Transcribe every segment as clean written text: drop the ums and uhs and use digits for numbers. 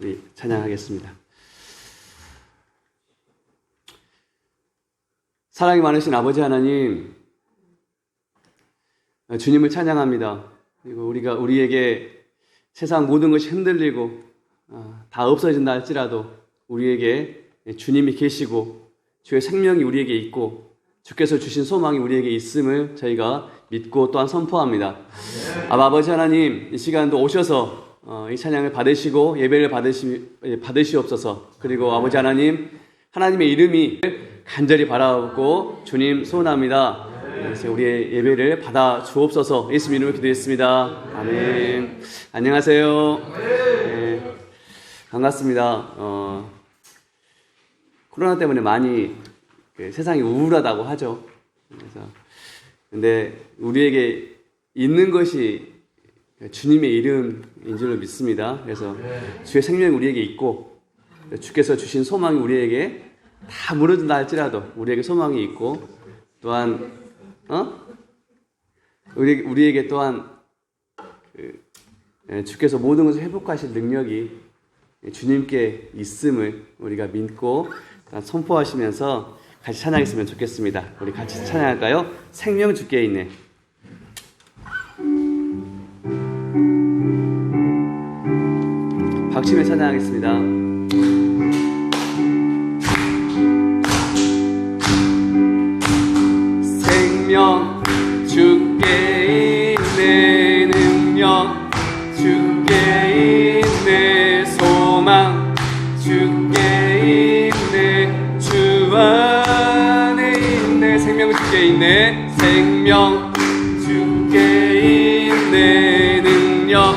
우리 찬양하겠습니다. 사랑이 많으신 아버지 하나님, 주님을 찬양합니다. 그리고 우리에게 세상 모든 것이 흔들리고 다 없어진다 할지라도 우리에게 주님이 계시고 주의 생명이 우리에게 있고 주께서 주신 소망이 우리에게 있음을 저희가 믿고 또한 선포합니다. 아버지 하나님, 이 시간도 오셔서 이 찬양을 받으시고 예배를 받으시옵소서. 그리고 아버지 하나님, 하나님의 이름이 간절히 바라보고 주님 소원합니다. 그래서 우리의 예배를 받아 주옵소서. 예수 이름으로 기도했습니다. 아멘. 안녕하세요. 네, 반갑습니다. 코로나 때문에 많이 세상이 우울하다고 하죠. 근데 우리에게 있는 것이 주님의 이름인 줄로 믿습니다. 그래서 주의 생명이 우리에게 있고 주께서 주신 소망이 우리에게 다 무너진다 할지라도 우리에게 소망이 있고 또한 우리에게 또한 주께서 모든 것을 회복하실 능력이 주님께 있음을 우리가 믿고 선포하시면서 같이 찬양했으면 좋겠습니다. 우리 같이 찬양할까요? 생명 주께 있네. 박치며 찬양하겠습니다. 생명 주께 있네, 능력 주께 있네, 소망 주께 있네, 주 안에 있네. 생명 주께 있네, 생명 주께 있네, 능력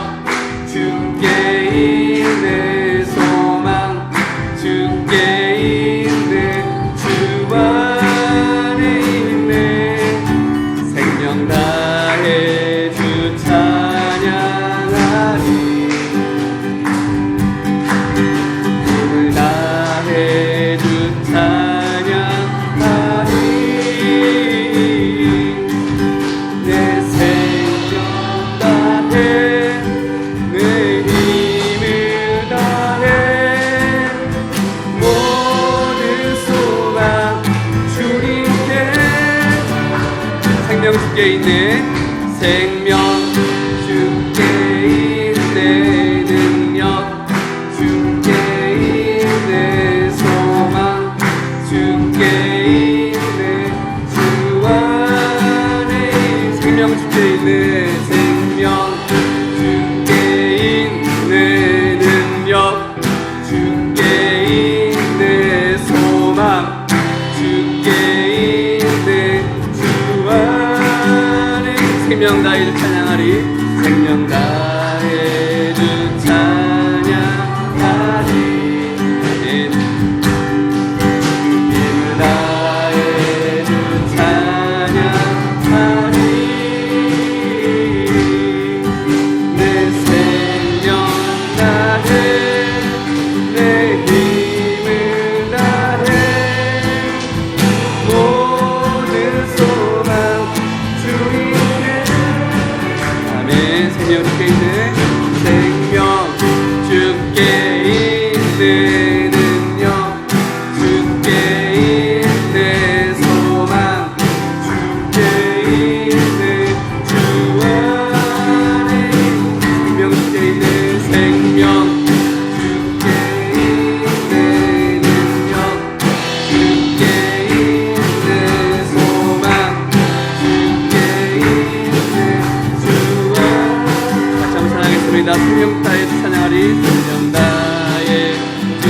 주께 있네, 소망 주께 있네, 주 안에 있네. 생명 다해 주 찬양하리, 힘을 다해 주 찬양하리. 내 생명 다해 내 힘을 다해 모든 소망 주님께. 생명 주께 있네, 생명 주께 있네, 능력 주께 있네, 소망 주께 있네, 주 안에. 생명 주께 있네, 생명 주께 있네, 능력 주께 있네, 소망 주께 있네, 주 안에. 생명 다해 주 찬양하리, 생명 다해 주 찬양하리, 힘을 다해 주 찬양하리. 내 생명 다해 내 힘을 다해 모든 소망 주님께. 아멘. 생명 주께 있네, 생명 주께 있네, 능력 주께 있네, 소망 주께 있네, 주 안에. 생명 주께 있네, 생명 주께 있네, 능력 주께 있네, 소망 주께 있네, 주 안에. 같이 한번 찬양하겠습니다. 생명 다해 주 찬양하리, 생명 다해 주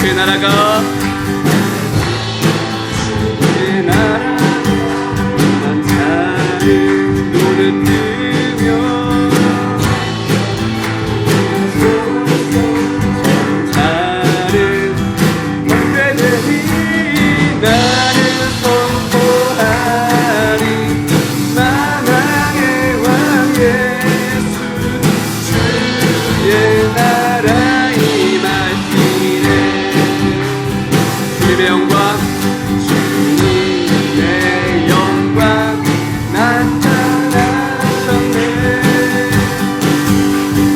주의 나라가 주의 나라 만사는 눈을 뜨며 전사는 헛되되니 나는 선포하리 만왕의 왕 예수 주의 나라 임하시네. 주님의 영광 주님의 영광 나타나셨네.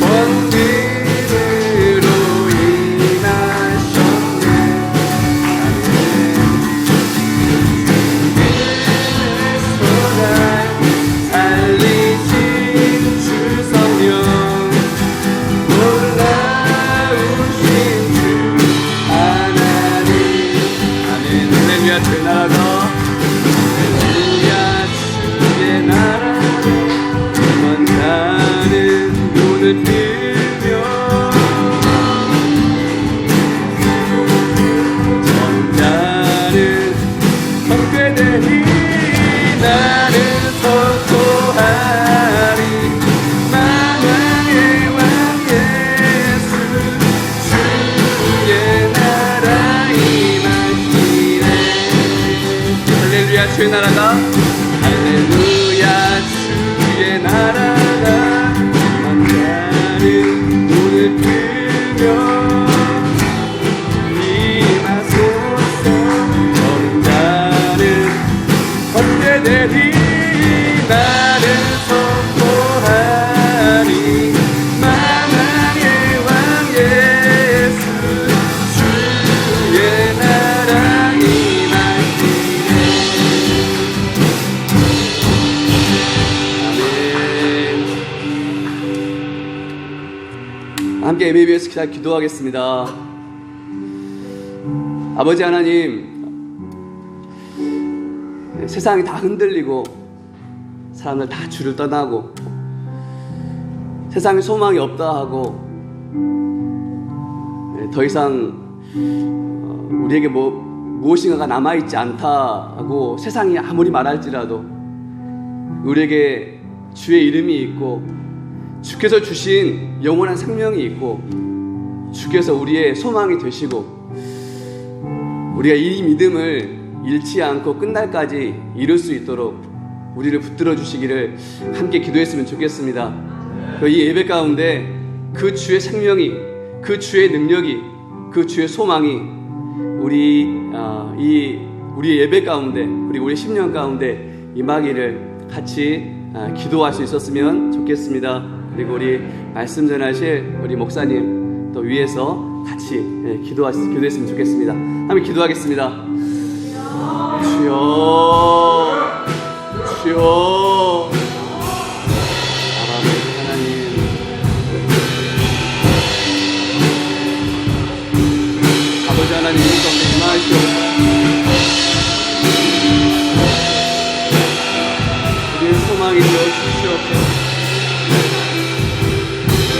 번민으로 임하셨네. 아멘. 살리신 주 성령 놀라우신 주 하나님. 아멘. 할렐루야 주의 나라가 할렐루야 주의 나라 만사는 눈을 뜨며 전자는 헛되되니 나는 선포하리 만왕의 왕 예수 주의 나라 임하시네. 할렐루야 주의 나라가 할렐루야 주의 나라가 만나는 눈을 뜨며 임하소서. 전자는 헛되되니 나는 선포하리 만왕의 왕 예수 주의 나라 임하시네. 아멘. 함께 예배 위해서 기도하겠습니다. 아버지 하나님, 세상이 다 흔들리고 사람들 다 주를 떠나고 세상에 소망이 없다 하고 더 이상 우리에게 무엇인가가 남아있지 않다 하고 세상이 아무리 말할지라도 우리에게 주의 이름이 있고 주께서 주신 영원한 생명이 있고 주께서 우리의 소망이 되시고 우리가 이 믿음을 잃지 않고 끝날까지 이룰 수 있도록 우리를 붙들어 주시기를 함께 기도했으면 좋겠습니다. 이 예배 가운데 그 주의 생명이, 그 주의 능력이, 그 주의 소망이 우리의 예배 가운데, 그리고 우리 10년 가운데 임하기를 같이 기도할 수 있었으면 좋겠습니다. 그리고 우리 말씀 전하실 우리 목사님 또 위에서 같이 기도했으면 좋겠습니다. 한번 기도하겠습니다. 주여, 주여, 하나님, 아버지 하나님 가운데 임하시옵소서. 우리의 소망이 되어 주시옵소서.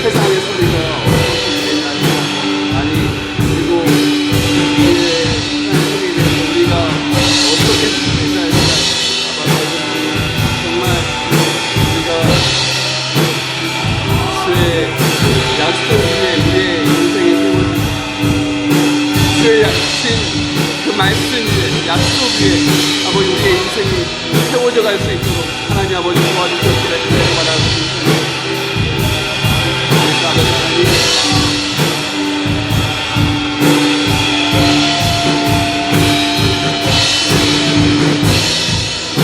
세상의 소리가 어떻게 되나요? 아니, 그리고 우리의 세상의 소리에 우리가 어떻게 살지 정말 우리가 주의 약속 위에 우리의 인생의 세워진 주의 약신 그 말씀 위에 약속 위에 아버지 우리의 인생이 세워져 갈 수 있도록 하나님 아버지 도와주시옵기를 바라옵습니다.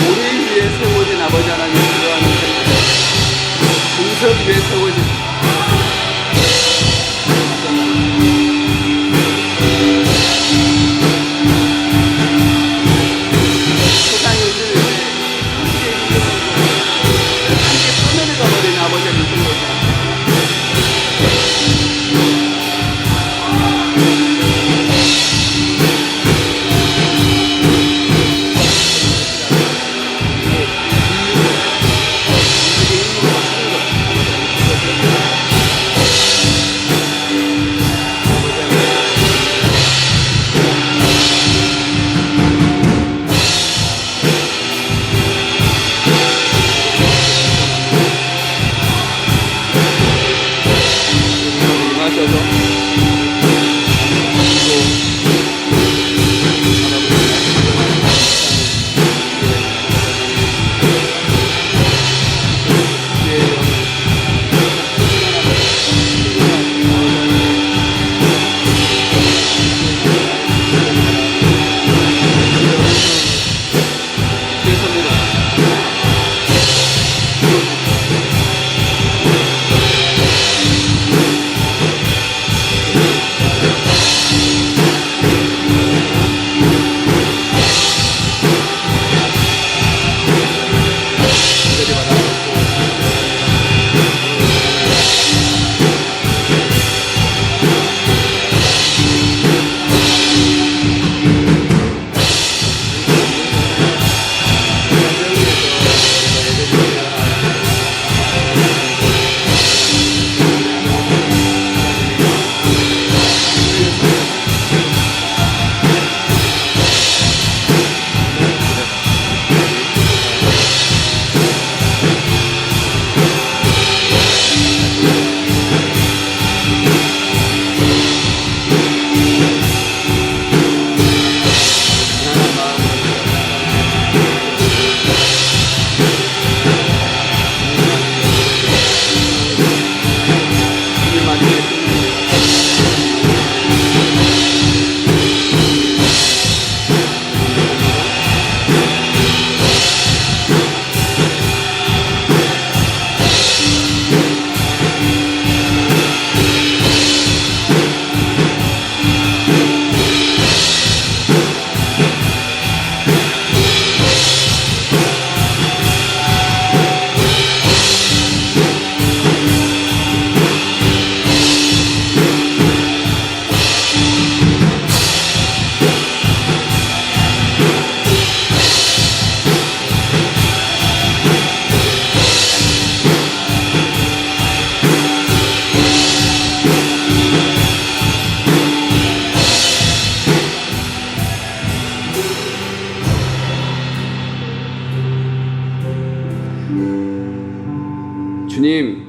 우리 위에 세워진 아버지 하나님 그러한 공석 위에 세워진 세상에 함께 있는 주님,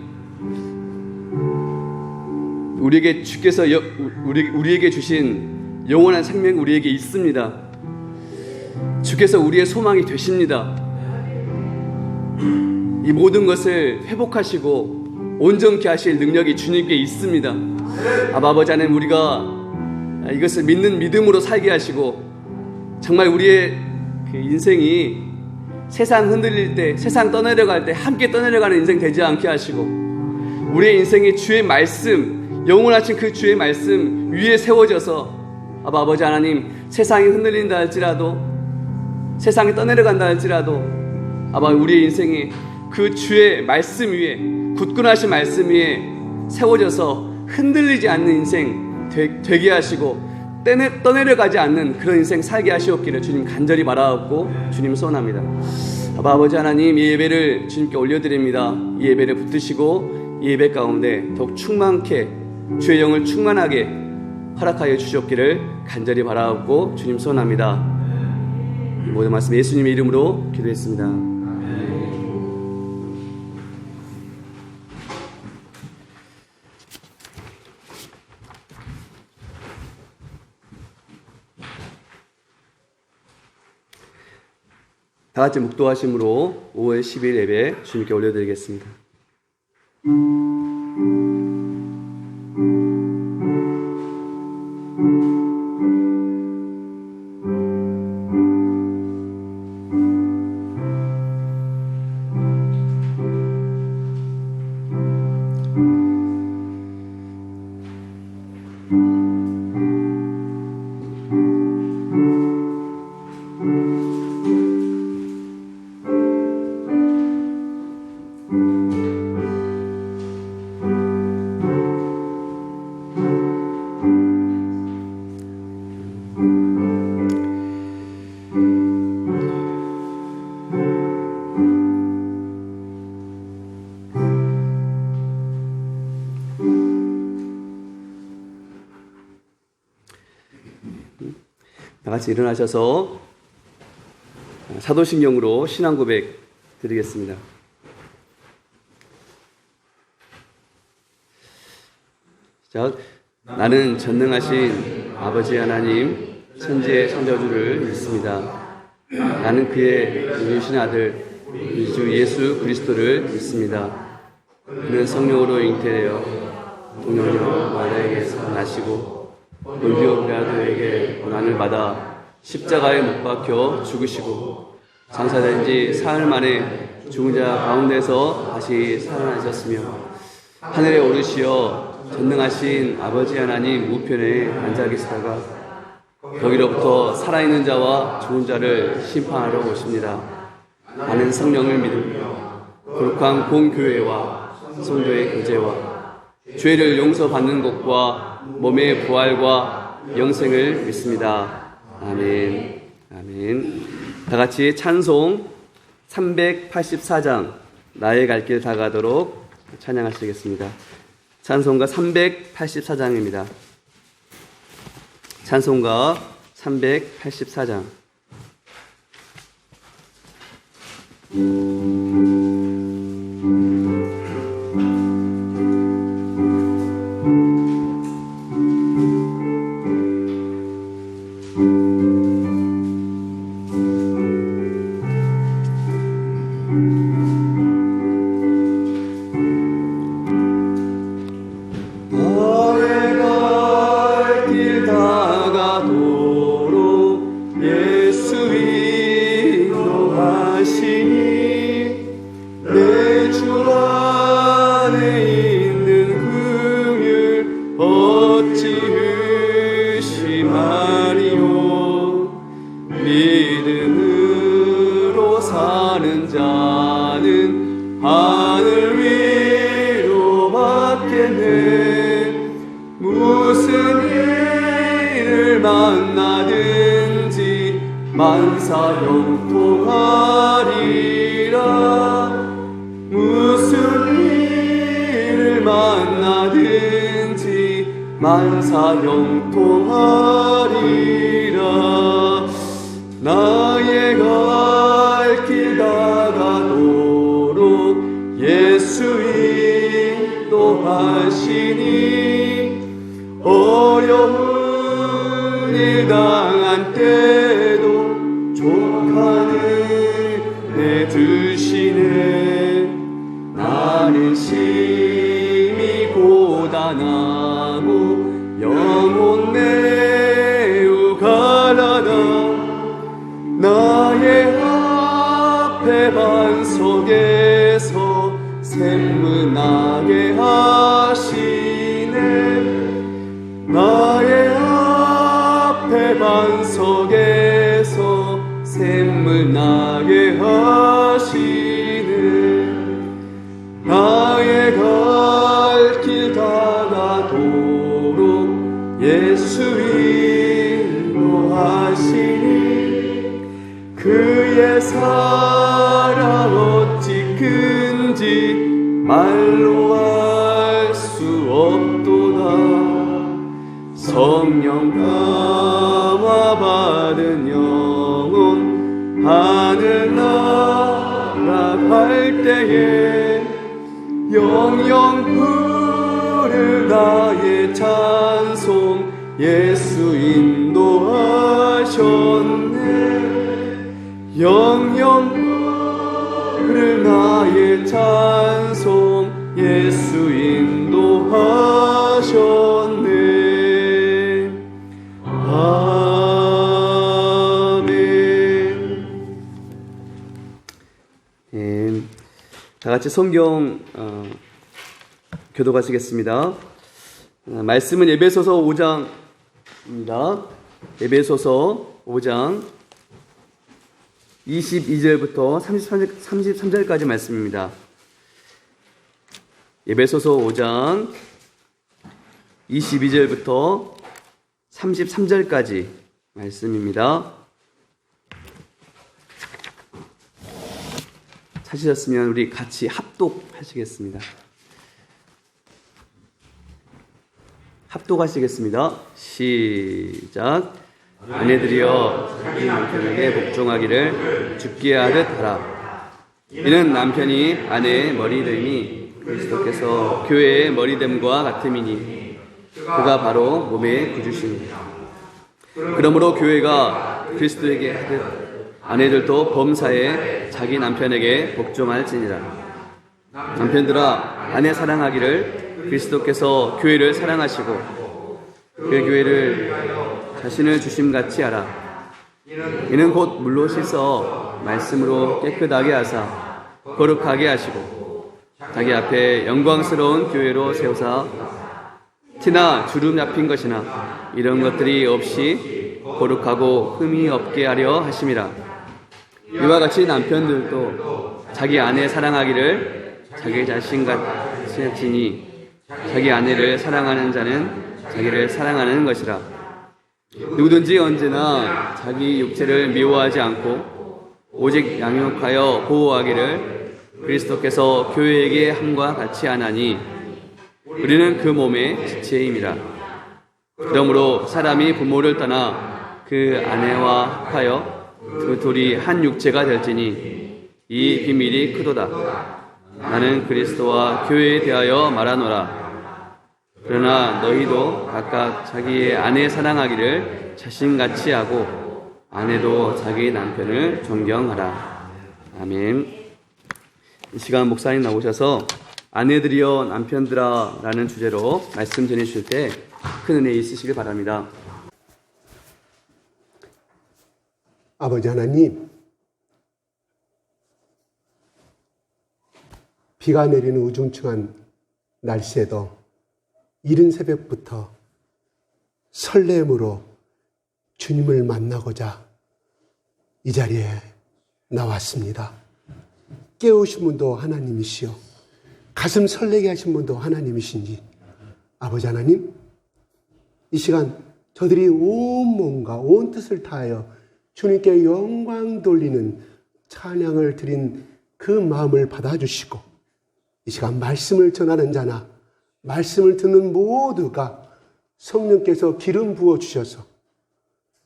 우리에게 주께서 우리에게 주신 영원한 생명 우리에게 있습니다. 주께서 우리의 소망이 되십니다. 이 모든 것을 회복하시고 온전케 하실 능력이 주님께 있습니다. 아버지 하나님, 우리가 이것을 믿는 믿음으로 살게 하시고 정말 우리의 그 인생이 세상 흔들릴 때, 세상 떠내려갈 때 함께 떠내려가는 인생 되지 않게 하시고 우리의 인생이 주의 말씀, 영원하신 그 주의 말씀 위에 세워져서 아버지 하나님, 세상이 흔들린다 할지라도, 세상이 떠내려간다 할지라도 우리의 인생이 그 주의 말씀 위에, 굳건하신 말씀 위에 세워져서 흔들리지 않는 인생 되게 하시고 떠내려가지 않는 그런 인생 살게 하시옵기를 주님 간절히 바라옵고 주님 소원합니다. 아버지 하나님, 이 예배를 주님께 올려드립니다. 이 예배를 붙드시고 이 예배 가운데 더욱 충만케 주의 영을 충만하게 허락하여 주시옵기를 간절히 바라옵고 주님 소원합니다. 이 모든 말씀 예수님의 이름으로 기도했습니다. 다 같이 묵도하심으로 5월 10일 예배 주님께 올려드리겠습니다. 다 같이 일어나셔서 사도신경으로 신앙 고백 드리겠습니다. 시작. 나는 전능하신 아버지 하나님 천지의 창조주를 믿습니다. 나는 그의 유신 아들 우리 주 예수 그리스도를 믿습니다. 그는 성령으로 잉태되어 동정녀 마리아에게서 나시고 본디오 빌라도에게 고난을 받아 십자가에 못 박혀 죽으시고 장사된 지 사흘 만에 죽은 자 가운데서 다시 살아나셨으며 하늘에 오르시어 전능하신 아버지 하나님 우편에 앉아 계시다가 거기로부터 살아있는 자와 죽은 자를 심판하러 오십니다. 나는 성령을 믿으며 거룩한 공교회와 성도의 교제와 죄를 용서받는 것과 몸의 부활과 영생을 믿습니다. 아멘. 아멘. 다 같이 찬송 384장 나의 갈 길 다가도록 찬양하시겠습니다. 찬송가 384장입니다. 찬송가 384장. 믿음으로 사는 자는 하늘 위로 받겠네. 무슨 일을 만나든지 만사 형통하리라. 무슨 일을 만나든지 만사 형통하리라. 나의 갈 길 다가도록 예수 인도하시니 어려운 일 당한 때도 족한 은혜 주시네. 나는 심히 고단하고 영혼 매우 가라다. 나의 앞에 반석에서 샘문나게 하시네. 나의 앞에 반석에서 샘문나게 하시네. 나의 갈 길 다가도록 예수 인도하시니 그의 사랑 어찌 큰지 말로 알 수 없도다. 성령 감화 받은 영혼 하늘 날아갈 때에 영영 부를 나의 찬송 예수 인도하셨네. 영영 부를 나의 찬송 예수 인도하셨네. 아멘. 다 같이 성경 교독하시겠습니다. 말씀은 에베소서 5장입니다. 에베소서 5장 22절부터 33절까지 말씀입니다. 에베소서 5장 22절부터 33절까지 말씀입니다. 찾으셨으면 우리 같이 합독하시겠습니다. 합독하시겠습니다. 시작. 아내들이여 자기 남편에게 복종하기를 죽게 하듯 하라. 이는 남편이 아내의 머리됨이 그리스도께서 교회의 머리됨과 같음이니 그가 바로 몸의 구주십니다. 그러므로 교회가 그리스도에게 하듯 아내들도 범사에 자기 남편에게 복종할지니라. 남편들아, 아내 사랑하기를 그리스도께서 교회를 사랑하시고 그 교회를 자신을 주심같이 하라. 이는 곧 물로 씻어 말씀으로 깨끗하게 하사 거룩하게 하시고 자기 앞에 영광스러운 교회로 세우사 티나 주름 잡힌 것이나 이런 것들이 없이 거룩하고 흠이 없게 하려 하심이라. 이와 같이 남편들도 자기 아내 사랑하기를 자기 자신같이 하시니 자기 아내를 사랑하는 자는 자기를 사랑하는 것이라. 누구든지 언제나 자기 육체를 미워하지 않고 오직 양육하여 보호하기를 그리스도께서 교회에게 함과 같이 하나니 우리는 그 몸의 지체임이라. 그러므로 사람이 부모를 떠나 그 아내와 합하여 그 둘이 한 육체가 될지니 이 비밀이 크도다. 나는 그리스도와 교회에 대하여 말하노라. 그러나 너희도 각각 자기의 아내 사랑하기를 자신같이 하고 아내도 자기 남편을 존경하라. 아멘. 이 시간 목사님 나오셔서 아내들이여 남편들아 라는 주제로 말씀 전해주실 때 큰 은혜 있으시길 바랍니다. 아버지 하나님, 비가 내리는 우중충한 날씨에도 이른 새벽부터 설렘으로 주님을 만나고자 이 자리에 나왔습니다. 깨우신 분도 하나님이시요 가슴 설레게 하신 분도 하나님이신지 아버지 하나님, 이 시간 저들이 온 몸과 온 뜻을 다하여 주님께 영광 돌리는 찬양을 드린 그 마음을 받아주시고 이 시간 말씀을 전하는 자나 말씀을 듣는 모두가 성령께서 기름 부어주셔서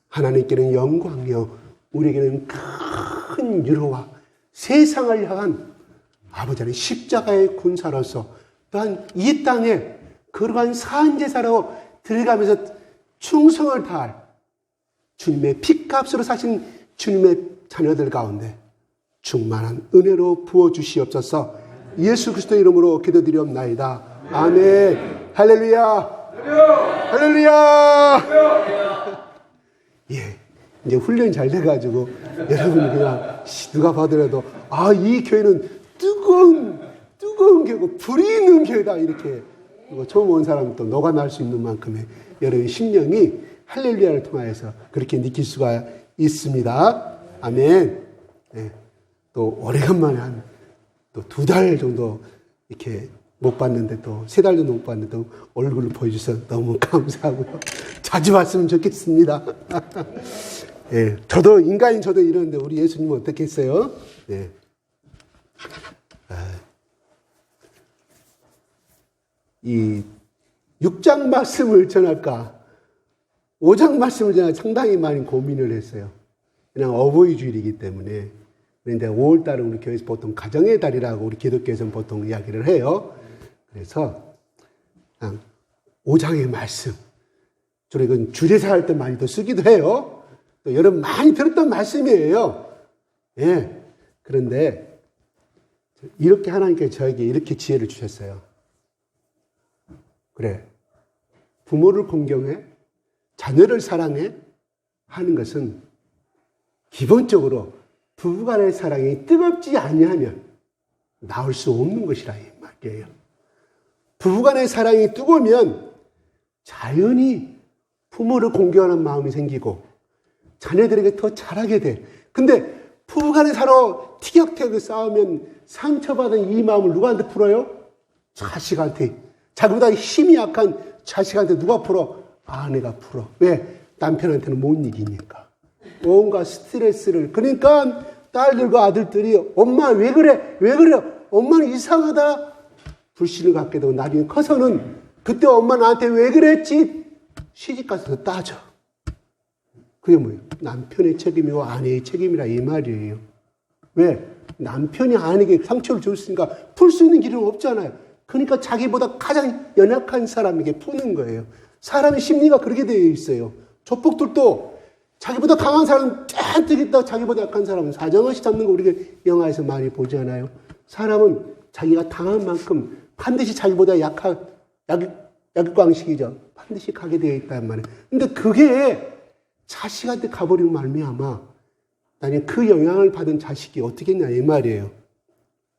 하나님께는 영광이요 우리에게는 큰 위로와 세상을 향한 아버지 하나님 십자가의 군사로서 또한 이 땅에 거룩한 산제사로 들어가면서 충성을 다할 주님의 핏값으로 사신 주님의 자녀들 가운데 충만한 은혜로 부어주시옵소서. 예수 그리스도의 이름으로 기도드리옵나이다. 아멘. 할렐루야. 할렐루야. 예, 이제 훈련이 잘 돼가지고 여러분이 그냥 누가 봐더라도 이 교회는 뜨거운 교회고 불이 있는 교회다 이렇게 처음 온 사람은 또 녹아날 수 있는 만큼의 여러분의 심령이 할렐루야를 통하여서 그렇게 느낄 수가 있습니다. 아멘. 네. 또 오래간만에 한 또 2달 정도 이렇게 못 봤는데 또 3달 정도 못 봤는데 또 얼굴을 보여주셔서 너무 감사하고요. 자주 봤으면 좋겠습니다. 네. 저도 인간인 저도 이러는데 우리 예수님은 어떻게 했어요? 네. 이 6장 말씀을 전할까 5장 말씀을 전할까 상당히 많이 고민을 했어요. 그냥 어버이 주일이기 때문에. 그런데 5월달은 우리 교회에서 보통 가정의 달이라고 우리 기독교에서는 보통 이야기를 해요. 그래서 그냥 5장의 말씀, 주로 이건 주례사 할 때 많이 또 쓰기도 해요. 또 여러분 많이 들었던 말씀이에요. 예. 그런데 이렇게 하나님께서 저에게 이렇게 지혜를 주셨어요. 그래, 부모를 공경해, 자녀를 사랑해 하는 것은 기본적으로 부부간의 사랑이 뜨겁지 아니하면 나올 수 없는 것이라 이 말이에요. 부부간의 사랑이 뜨거우면 자연히 부모를 공경하는 마음이 생기고 자녀들에게 더 잘하게 돼. 근데 부부간에 서로 티격태격 싸우면 상처받은 이 마음을 누구한테 풀어요? 자식한테. 자기보다 힘이 약한 자식한테 누가 풀어? 아내가 풀어. 왜? 남편한테는 못 이기니까. 온갖 스트레스를. 그러니까 딸들과 아들들이 엄마 왜 그래? 왜 그래? 엄마는 이상하다. 불신을 갖게 되고 나중에 커서는 그때 엄마 나한테 왜 그랬지? 시집가서 따져. 그게 뭐예요? 남편의 책임이고 아내의 책임이라 이 말이에요. 왜? 남편이 아내에게 상처를 줬으니까 풀 수 있는 길은 없잖아요. 그러니까 자기보다 가장 연약한 사람에게 푸는 거예요. 사람의 심리가 그렇게 되어 있어요. 조폭들도 자기보다 강한 사람 잔뜩 있다 자기보다 약한 사람은 사정없이 잡는 거 우리가 영화에서 많이 보잖아요. 사람은 자기가 당한 만큼 반드시 자기보다 약육강식이죠. 반드시 가게 되어 있단 말이에요. 근데 그게 자식한테 가버리고 말미암아 나는 그 영향을 받은 자식이 어떻게 했냐 이 말이에요.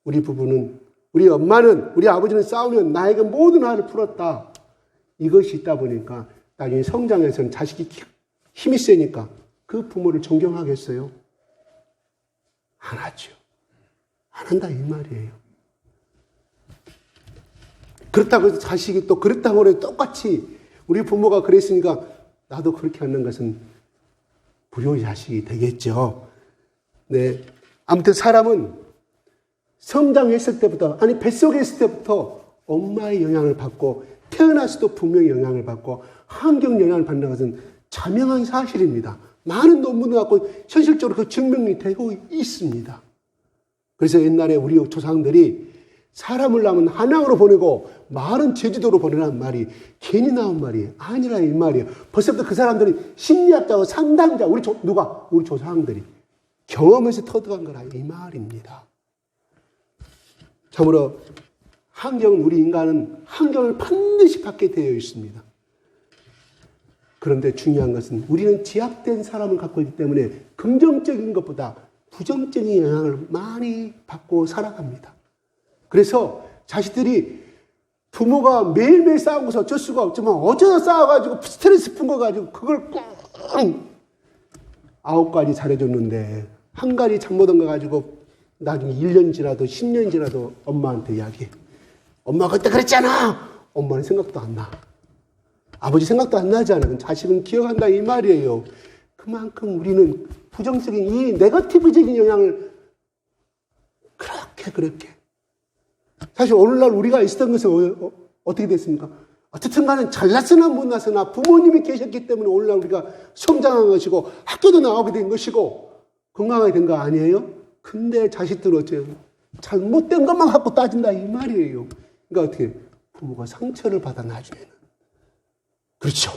우리 부부는, 우리 엄마는, 우리 아버지는 싸우면 나에게 모든 화를 풀었다. 이것이 있다 보니까 나중에 성장해서는 자식이 힘이 세니까 그 부모를 존경하겠어요? 안 하죠. 안 한다 이 말이에요. 그렇다고 해서 자식이 또 그렇다고 해서 똑같이 우리 부모가 그랬으니까 나도 그렇게 하는 것은 불효의 자식이 되겠죠. 네. 아무튼 사람은 성장했을 때부터, 아니 뱃속에 있을 때부터 엄마의 영향을 받고 태어났을 때 분명히 영향을 받고 환경 영향을 받는 것은 자명한 사실입니다. 많은 논문을 갖고 현실적으로 그 증명이 되고 있습니다. 그래서 옛날에 우리 조상들이 사람을 낳으면 한양으로 보내고 말은 제주도로 보내라는 말이 괜히 나온 말이 아니라 이 말이에요. 벌써부터 그 사람들이 심리학자와 상담자, 우리 조상들이 경험에서 터득한 거라 이 말입니다. 참으로 우리 인간은 환경을 반드시 받게 되어 있습니다. 그런데 중요한 것은 우리는 제약된 사람을 갖고 있기 때문에 긍정적인 것보다 부정적인 영향을 많이 받고 살아갑니다. 그래서 자식들이 부모가 매일매일 싸우고서 어쩔 수가 없지만 어쩌다 싸워가지고 스트레스 푼 거 가지고 그걸 꼭 9가지 잘해줬는데 한 가지 잘못한 거 가지고 나중에 1년 지나도 10년 지나도 엄마한테 이야기해. 엄마 그때 그랬잖아. 엄마는 생각도 안 나. 아버지 생각도 안 나잖아. 자식은 기억한다 이 말이에요. 그만큼 우리는 부정적인 이 네거티브적인 영향을 그렇게 사실 오늘날 우리가 있었던 것은 어떻게 됐습니까? 어쨌든 간에 잘났으나 못났으나 부모님이 계셨기 때문에 오늘날 우리가 성장한 것이고 학교도 나오게 된 것이고 건강하게 된 거 아니에요? 근데 자식들은 어째요? 잘못된 것만 갖고 따진다 이 말이에요. 그러니까 어떻게 부모가 상처를 받아 나중에는. 그렇죠.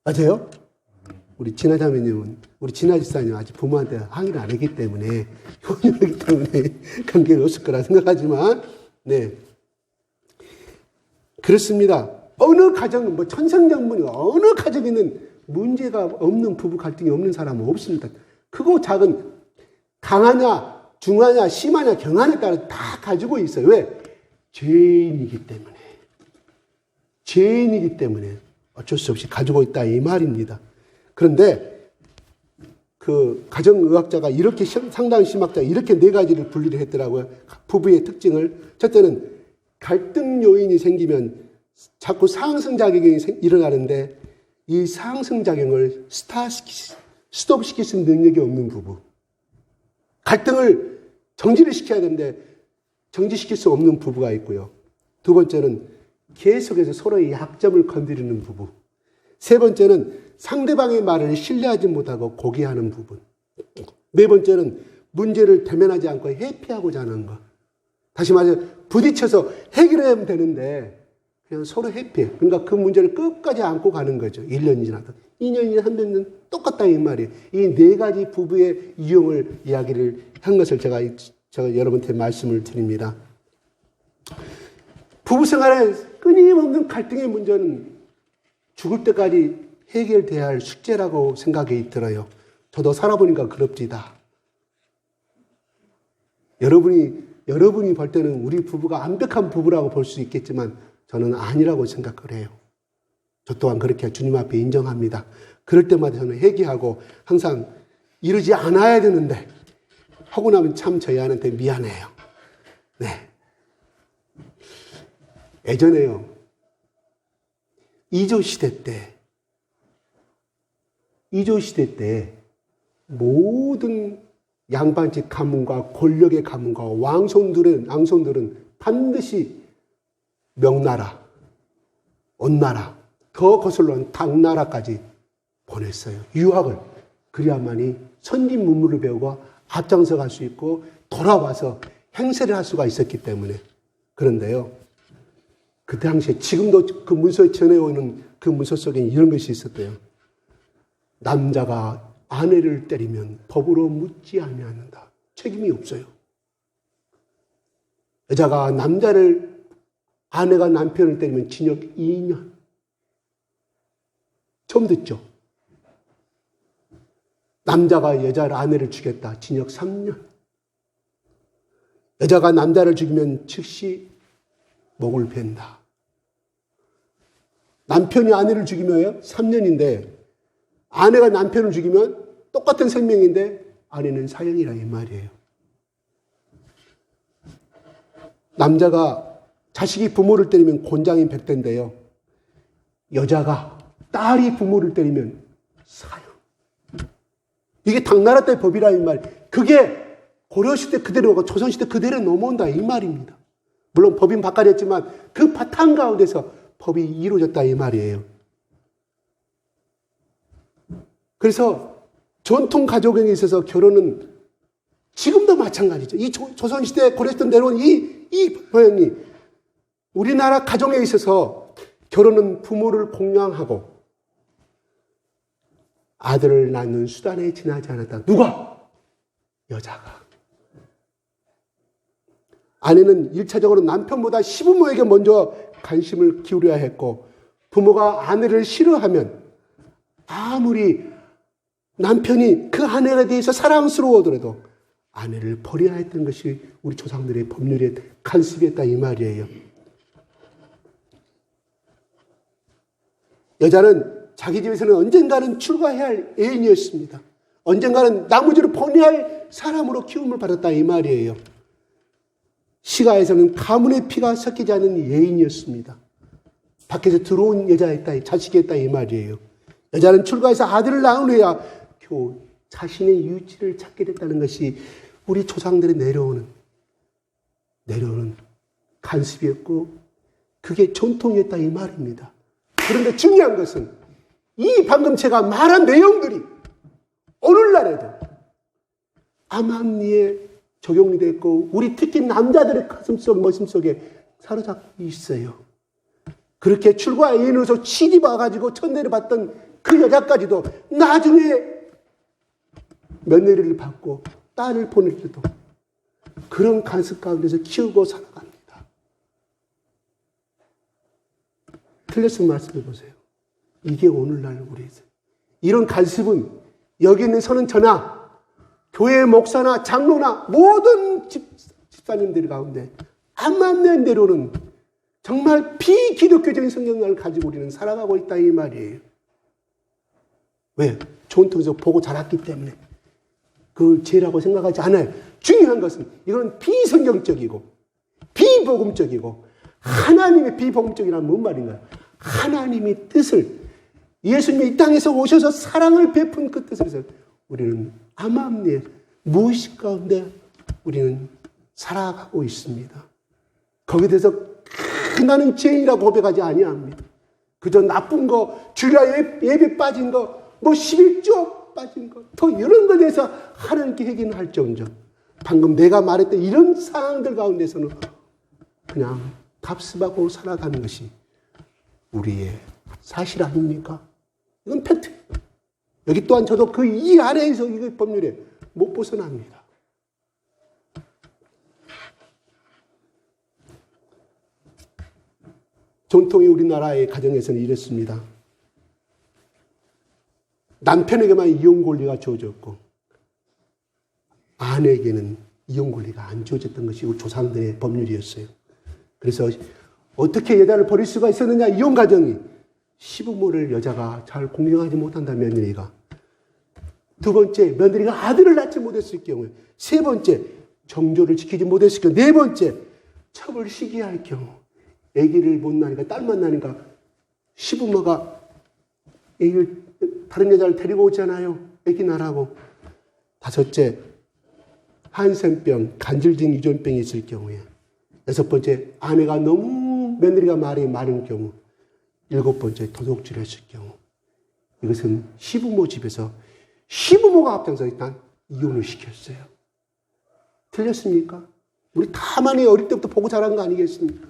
맞아요? 우리 진아자매님은, 우리 진아집사님 아직 부모한테 항의를 안 했기 때문에, 효녀이기 때문에 관계가 없을 거라 생각하지만, 네. 그렇습니다. 어느 가정은, 천생연분이 어느 가정에는 문제가 없는 부부 갈등이 없는 사람은 없습니다. 크고 작은, 강하냐, 중하냐, 심하냐, 경하냐에 따라 다 가지고 있어요. 왜? 죄인이기 때문에 어쩔 수 없이 가지고 있다 이 말입니다. 그런데 그 가정의학자가 이렇게 상담 심학자가 이렇게 4가지를 분리를 했더라고요. 부부의 특징을. 첫째는 갈등 요인이 생기면 자꾸 상승작용이 일어나는데 이 상승작용을 스톱시킬 수 있는 능력이 없는 부부. 갈등을 정지를 시켜야 되는데 정지시킬 수 없는 부부가 있고요. 2번째는 계속해서 서로의 약점을 건드리는 부부. 3번째는 상대방의 말을 신뢰하지 못하고 고귀하는 부분. 4번째는 문제를 대면하지 않고 회피하고자 하는 것. 다시 말해서 부딪혀서 해결하면 되는데 그냥 서로 회피해. 그러니까 그 문제를 끝까지 안고 가는 거죠. 1년이 지나도. 2년이 한 년은 똑같다 이 말이에요. 이 4가지 부부의 유형을 이야기를 한 것을 제가 여러분한테 말씀을 드립니다. 부부 생활에 끊임없는 갈등의 문제는 죽을 때까지 해결돼야 할 숙제라고 생각이 들어요. 저도 살아보니까 그럽디다. 여러분이 볼 때는 우리 부부가 완벽한 부부라고 볼 수 있겠지만 저는 아니라고 생각을 해요. 저 또한 그렇게 주님 앞에 인정합니다. 그럴 때마다 저는 회개하고 항상 이러지 않아야 되는데 하고 나면 참 저희 아내한테 미안해요. 네. 예전에요. 2조 시대 때 모든 양반집 가문과 권력의 가문과 왕손들은 반드시 명나라, 원나라, 더 거슬러온 당나라까지 보냈어요. 유학을. 그래야만이 선진 문물을 배우고 앞장서 갈 수 있고 돌아와서 행세를 할 수가 있었기 때문에. 그런데요. 그 당시에 지금도 그 문서에 전해오는 그 문서 속에 이런 것이 있었대요. 남자가 아내를 때리면 법으로 묻지 아니하는다. 책임이 없어요. 여자가 아내가 남편을 때리면 징역 2년. 처음 듣죠? 남자가 아내를 죽였다. 징역 3년. 여자가 남자를 죽이면 즉시 목을 벤다. 남편이 아내를 죽이면 3년인데 아내가 남편을 죽이면 똑같은 생명인데 아내는 사형이라 이 말이에요. 남자가 자식이 부모를 때리면 곤장인 100대인데요. 여자가 딸이 부모를 때리면 사형. 이게 당나라 때 법이라 이 말. 그게 고려시대 그대로고 조선시대 그대로 넘어온다 이 말입니다. 물론 법인 바꿔졌지만 그 바탕 가운데서 법이 이루어졌다 이 말이에요. 그래서 전통 가족에 있어서 결혼은 지금도 마찬가지죠. 이 조선시대 고려시대 내려온 이 모양이 우리나라 가정에 있어서 결혼은 부모를 공양하고 아들을 낳는 수단에 지나지 않았다. 누가? 여자가. 아내는 1차적으로 남편보다 시부모에게 먼저 관심을 기울여야 했고 부모가 아내를 싫어하면 아무리 남편이 그 아내에 대해서 사랑스러워하더라도 아내를 버려야 했던 것이 우리 조상들의 법률의 간섭이었다 이 말이에요. 여자는 자기 집에서는 언젠가는 출가해야 할 애인이었습니다. 언젠가는 나무주를 보내야 할 사람으로 키움을 받았다 이 말이에요. 시가에서는 가문의 피가 섞이지 않은 예인이었습니다. 밖에서 들어온 여자였다, 자식이었다 이 말이에요. 여자는 출가해서 아들을 낳은 후에야 겨우 자신의 유지를 찾게 됐다는 것이 우리 조상들이 내려오는 간섭이었고 그게 전통이었다 이 말입니다. 그런데 중요한 것은 이 방금 제가 말한 내용들이 오늘날에도 암암리에 적용이 됐고 우리 특히 남자들의 가슴속 머슴속에 사로잡혀 있어요. 그렇게 출가 애인으로서 시집 와가지고 천대를 받던 그 여자까지도 나중에 며느리를 받고 딸을 보낼 때도 그런 간섭 가운데서 키우고 살아갑니다. 틀렸으면 말씀해 보세요. 이게 오늘날 우리에서 이런 간섭은 여기 있는 서는 저나 교회 목사나 장로나 모든 집사님들 가운데 안 맞는 대로는 정말 비기독교적인 성경을 가지고 우리는 살아가고 있다 이 말이에요. 왜? 전통에서 보고 자랐기 때문에 그걸 죄라고 생각하지 않아요. 중요한 것은 이건 비성경적이고 비복음적이고 하나님의 비복음적이란 뭔 말인가요? 하나님의 뜻을 예수님이 이 땅에서 오셔서 사랑을 베푼 그 뜻을 우리는 암암리에 무의식 가운데 우리는 살아가고 있습니다. 거기에 대해서 나는 죄인이라고 고백하지 아니합니다. 그저 나쁜 거, 주일날 예배 빠진 거, 뭐 11조 빠진 거, 더 이런 것에 대해서 하나님께 회개는 할지언정 방금 내가 말했던 이런 상황들 가운데서는 그냥 답습하고 살아가는 것이 우리의 사실 아닙니까? 이건 팩트. 여기 또한 저도 그 이 아래에서 이 법률에 못 벗어납니다. 전통이 우리나라의 가정에서는 이랬습니다. 남편에게만 이혼 권리가 주어졌고 아내에게는 이혼 권리가 안 주어졌던 것이 우리 조상들의 법률이었어요. 그래서 어떻게 여자를 버릴 수가 있었느냐? 이혼 가정이 시부모를 여자가 잘 공경하지 못한다 며느리가. 두 번째, 며느리가 아들을 낳지 못했을 경우에. 세 번째, 정조를 지키지 못했을 경우. 네 번째, 첩을 시기할 경우. 아기를 못 낳으니까 딸만 낳으니까 시부모가 아기를 다른 여자를 데리고 오잖아요. 아기 낳으라고. 다섯째, 한센병, 간질증 유전병이 있을 경우에. 여섯 번째, 아내가 너무 며느리가 말이 많은 경우. 일곱 번째, 도둑질을 했을 경우. 이것은 시부모 집에서 시부모가 앞장서 일단 이혼을 시켰어요. 틀렸습니까? 우리 다 많이 어릴 때부터 보고 자란 거 아니겠습니까?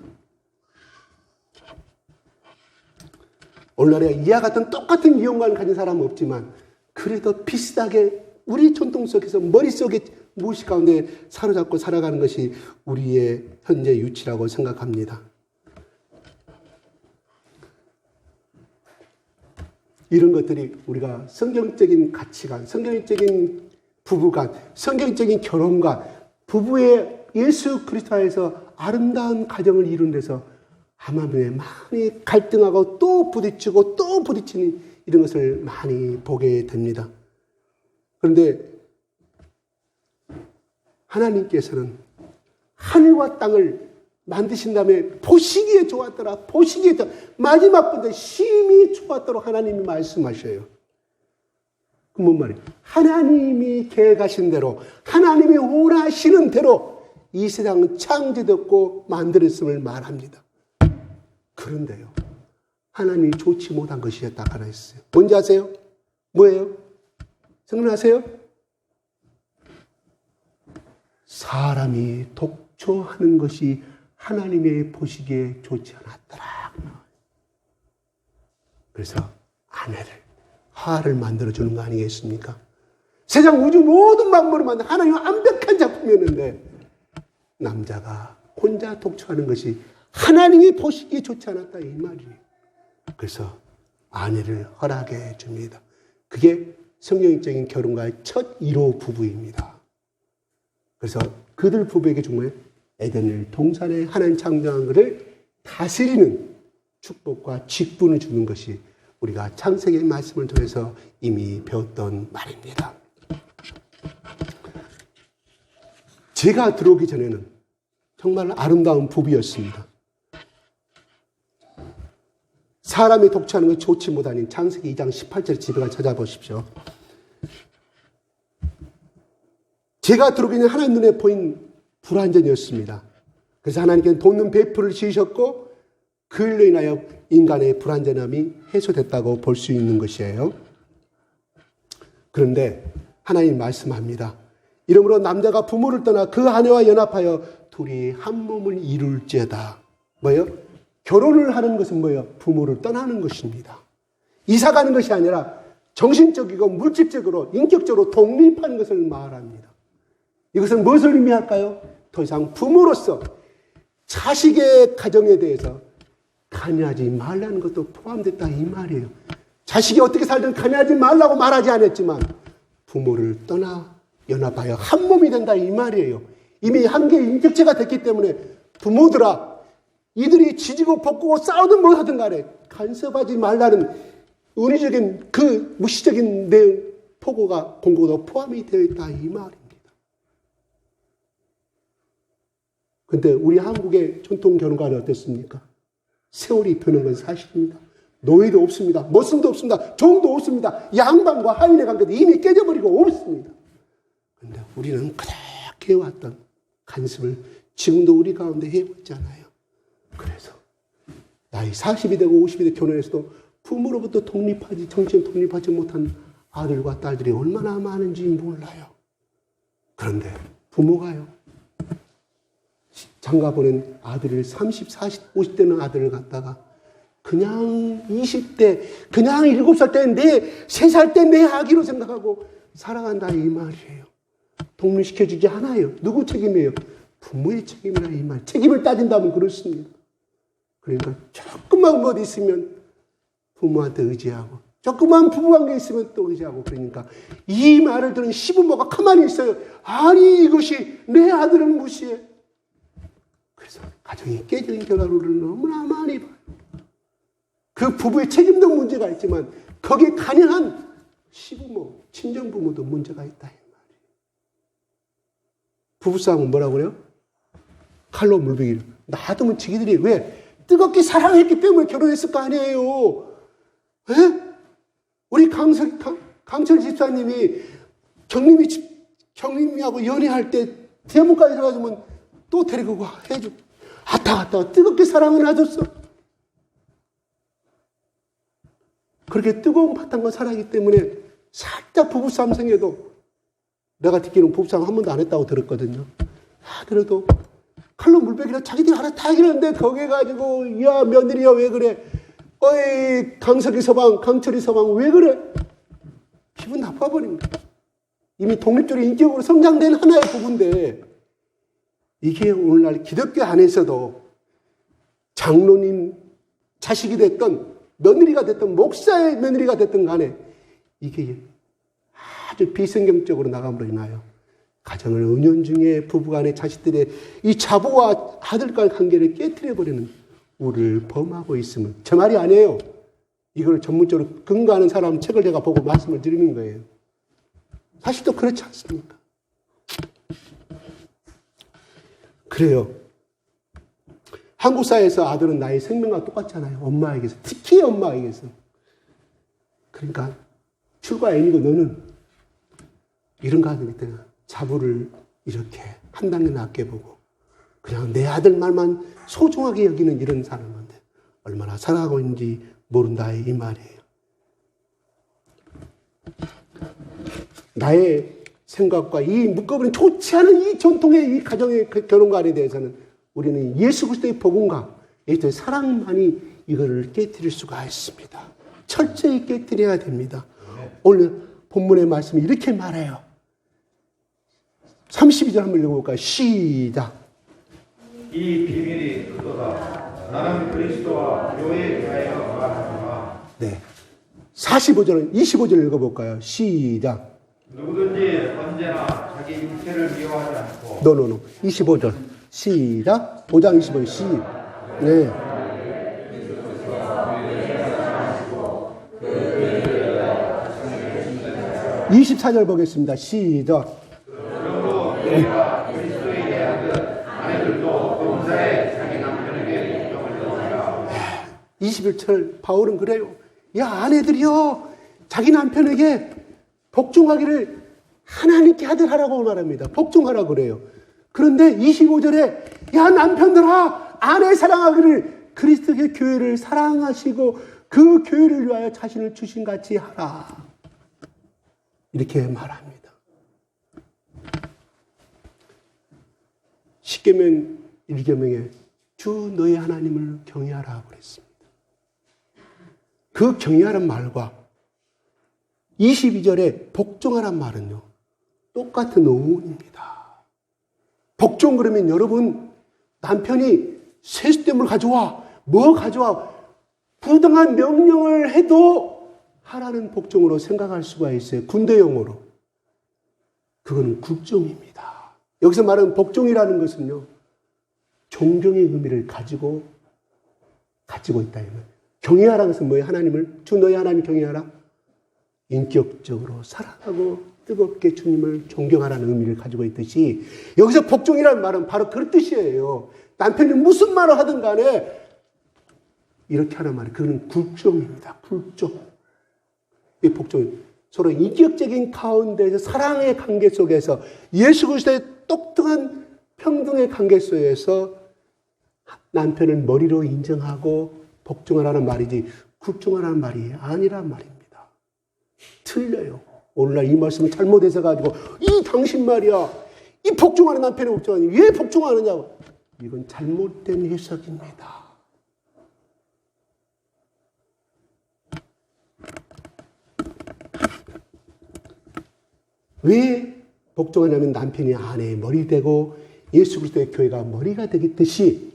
오늘날에 이와 같은 똑같은 이용관을 가진 사람은 없지만 그래도 비슷하게 우리 전통 속에서 머릿속에 무의식 가운데 사로잡고 살아가는 것이 우리의 현재 유치라고 생각합니다. 이런 것들이 우리가 성경적인 가치관, 성경적인 부부관, 성경적인 결혼관, 부부의 예수 그리스도 안에서 아름다운 가정을 이룬 데서 하나님에 많이 갈등하고 또 부딪히고 또 부딪히는 이런 것을 많이 보게 됩니다. 그런데 하나님께서는 하늘과 땅을 만드신 다음에 보시기에 좋았더라. 보시기에 마지막 번째 심히 좋았도록 하나님이 말씀하셔요. 그 뭔 말이에요? 하나님이 계획하신 대로 하나님이 원하시는 대로 이 세상은 창조됐고 만들었음을 말합니다. 그런데요. 하나님이 좋지 못한 것이었다 하나 했어요. 뭔지 아세요? 뭐예요? 생각나세요? 사람이 독초하는 것이 하나님의 보시기에 좋지 않았더라. 그래서 아내를, 하와를 만들어주는 거 아니겠습니까? 세상 우주 모든 만물을 만든 하나님의 완벽한 작품이었는데 남자가 혼자 독초하는 것이 하나님이 보시기에 좋지 않았다 이 말이에요. 그래서 아내를 허락해 줍니다. 그게 성경적인 결혼과의 첫 1호 부부입니다. 그래서 그들 부부에게 정말 에덴을 동산에 하나님 창조한 것을 다스리는 축복과 직분을 주는 것이 우리가 창세기의 말씀을 통해서 이미 배웠던 말입니다. 제가 들어오기 전에는 정말 아름다운 부부였습니다. 사람이 독초하는 것 좋지 못하니 창세기 2장 18절 집에 가서 찾아보십시오. 제가 들어오기 전에 하나님 눈에 보인 불완전이었습니다. 그래서 하나님께서는 돋는 배풀을 지으셨고 그일로 인하여 인간의 불완전함이 해소됐다고 볼 수 있는 것이에요. 그런데 하나님 말씀합니다. 이러므로 남자가 부모를 떠나 그 아내와 연합하여 둘이 한 몸을 이룰지어다. 뭐예요? 결혼을 하는 것은 뭐예요? 부모를 떠나는 것입니다. 이사 가는 것이 아니라 정신적이고 물질적으로 인격적으로 독립하는 것을 말합니다. 이것은 무엇을 의미할까요? 더 이상 부모로서 자식의 가정에 대해서 관여하지 말라는 것도 포함됐다 이 말이에요. 자식이 어떻게 살든 관여하지 말라고 말하지 않았지만 부모를 떠나 연합하여 한 몸이 된다 이 말이에요. 이미 한 개의 인격체가 됐기 때문에 부모들아 이들이 지지고 볶고 싸우든 뭐 하든 간에 간섭하지 말라는 은유적인 그 무시적인 내용 포고가 공고도 포함이 되어 있다 이 말입니다. 근데 우리 한국의 전통 결혼관은 어떻습니까? 세월이 펴는 건 사실입니다. 노예도 없습니다. 머슴도 없습니다. 종도 없습니다. 양반과 하인의 관계도 이미 깨져버리고 없습니다. 그런데 우리는 그렇게 해왔던 간섭을 지금도 우리 가운데 해왔잖아요. 그래서 나이 40이 되고 50이 되고 결혼해서도 부모로부터 정신 독립하지 못한 아들과 딸들이 얼마나 많은지 몰라요. 그런데 부모가요. 장가 보낸 아들을 30, 40, 50대는 아들을 갖다가 그냥 20대, 그냥 7살 때 3살 때 내 아기로 생각하고 살아간다 이 말이에요. 독립시켜주지 않아요. 누구 책임이에요? 부모의 책임이라 이 말. 책임을 따진다면 그렇습니다. 그러니까 조금만 뭐 있으면 부모한테 의지하고 조금만 부부관계 있으면 또 의지하고 그러니까 이 말을 들은 시부모가 가만히 있어요. 아니 이것이 내 아들은 무시해. 그래서 가정이 깨지는 결과를 우리는 너무나 많이 봐요. 그 부부의 책임도 문제가 있지만 거기에 관여한 시부모, 친정부모도 문제가 있다 이 말이에요. 부부싸움은 뭐라고 그래요? 칼로 물베기를. 놔두면 지기들이 왜? 뜨겁게 사랑했기 때문에 결혼했을 거 아니에요. 에? 우리 강철 집사님이 경림이하고 연애할 때 대문까지 들어가주면 또 데리고 가 해줘. 왔다 뜨겁게 사랑을 해줬어. 그렇게 뜨거운 바탕과 사랑이기 때문에 살짝 부부싸움 생겨도 내가 듣기로는 부부싸움 한 번도 안 했다고 들었거든요. 그래도 칼로 물베기라 자기들이 알아 다 이러는데 거기에 가지고 야 며느리야 왜 그래. 어이, 강석이 서방, 강철이 서방, 왜 그래? 기분 나빠버린 거예요. 이미 독립적으로 인격으로 성장된 하나의 부부인데, 이게 오늘날 기독교 안에서도 장로님 자식이 됐던, 며느리가 됐던, 목사의 며느리가 됐던 간에, 이게 아주 비성경적으로 나감으로 인하여 가정을 은연중에 부부간의 자식들의 이 자부와 아들과의 관계를 깨트려버리는 우를 범하고 있음을, 제 말이 아니에요. 이걸 전문적으로 근거하는 사람 책을 제가 보고 말씀을 드리는 거예요. 사실 또 그렇지 않습니까? 그래요. 한국 사회에서 아들은 나의 생명과 똑같잖아요. 엄마에게서. 특히 엄마에게서. 그러니까 출가 애인이고 너는 이런 거 하기 때문에 자부를 이렇게 한 단계 낮게 보고 그냥 내 아들 말만 소중하게 여기는 이런 사람한테 얼마나 사랑하고 있는지 모른다 이 말이에요. 나의 생각과 이 묶어버린 좋지 않은 이 전통의 이 가정의 결혼관에 대해서는 우리는 예수 그리스도의 복음과 예수의 사랑만이 이거를 깨뜨릴 수가 있습니다. 철저히 깨뜨려야 됩니다. 오늘 본문의 말씀이 이렇게 말해요. 32절 한번 읽어볼까요? 시작. 이 비밀이 그거다. 나는 그리스도와 교회에 대하여 말하노라. 네. 45절은 25절 읽어볼까요? 시작. 누구든지 언제나 자기 육체를 미워하지 않고. 25절. 시작. 5장 25절. 시. 네. 24절 보겠습니다. 시작. 21절 바울은 그래요. 야, 아내들이요, 자기 남편에게 복종하기를 하나님께 아들하라고 말합니다. 복종하라고 그래요. 그런데 25절에 야, 남편들아, 아내 사랑하기를 그리스도의 교회를 사랑하시고 그 교회를 위하여 자신을 주신 같이 하라. 이렇게 말합니다. 십계명 1계명에 주 너의 하나님을 경외하라고 그랬습니다. 그 경외하는 말과 22절에 복종하란 말은요, 똑같은 어원입니다. 복종 그러면 여러분, 남편이 세숫댐을 가져와, 뭐 가져와, 부당한 명령을 해도 하라는 복종으로 생각할 수가 있어요. 군대용어로. 그거는 국종입니다. 여기서 말하는 복종이라는 것은요, 존경의 의미를 가지고 있다. 경외하라는 것은 뭐예요? 하나님을, 주 너의 하나님 경외하라. 인격적으로 사랑하고 뜨겁게 주님을 존경하라는 의미를 가지고 있듯이, 여기서 복종이라는 말은 바로 그런 뜻이에요. 남편이 무슨 말을 하든 간에 이렇게 하는 말이, 그거는 굴종입니다. 굴종. 이 복종, 서로 인격적인 가운데에서 사랑의 관계 속에서 예수 그리스도의 똑똑한 평등의 관계 속에서 남편을 머리로 인정하고 복종하라는 말이지 굴종하라는 말이 아니란 말입니다. 틀려요. 오늘날 이 말씀을 잘못해서 가지고 이 당신 말이야, 이 복종하는 남편의 복종하니 왜 복종하느냐고, 이건 잘못된 해석입니다. 왜 복종하냐면 남편이 아내의 머리 되고 예수 그리스도의 교회가 머리가 되겠듯이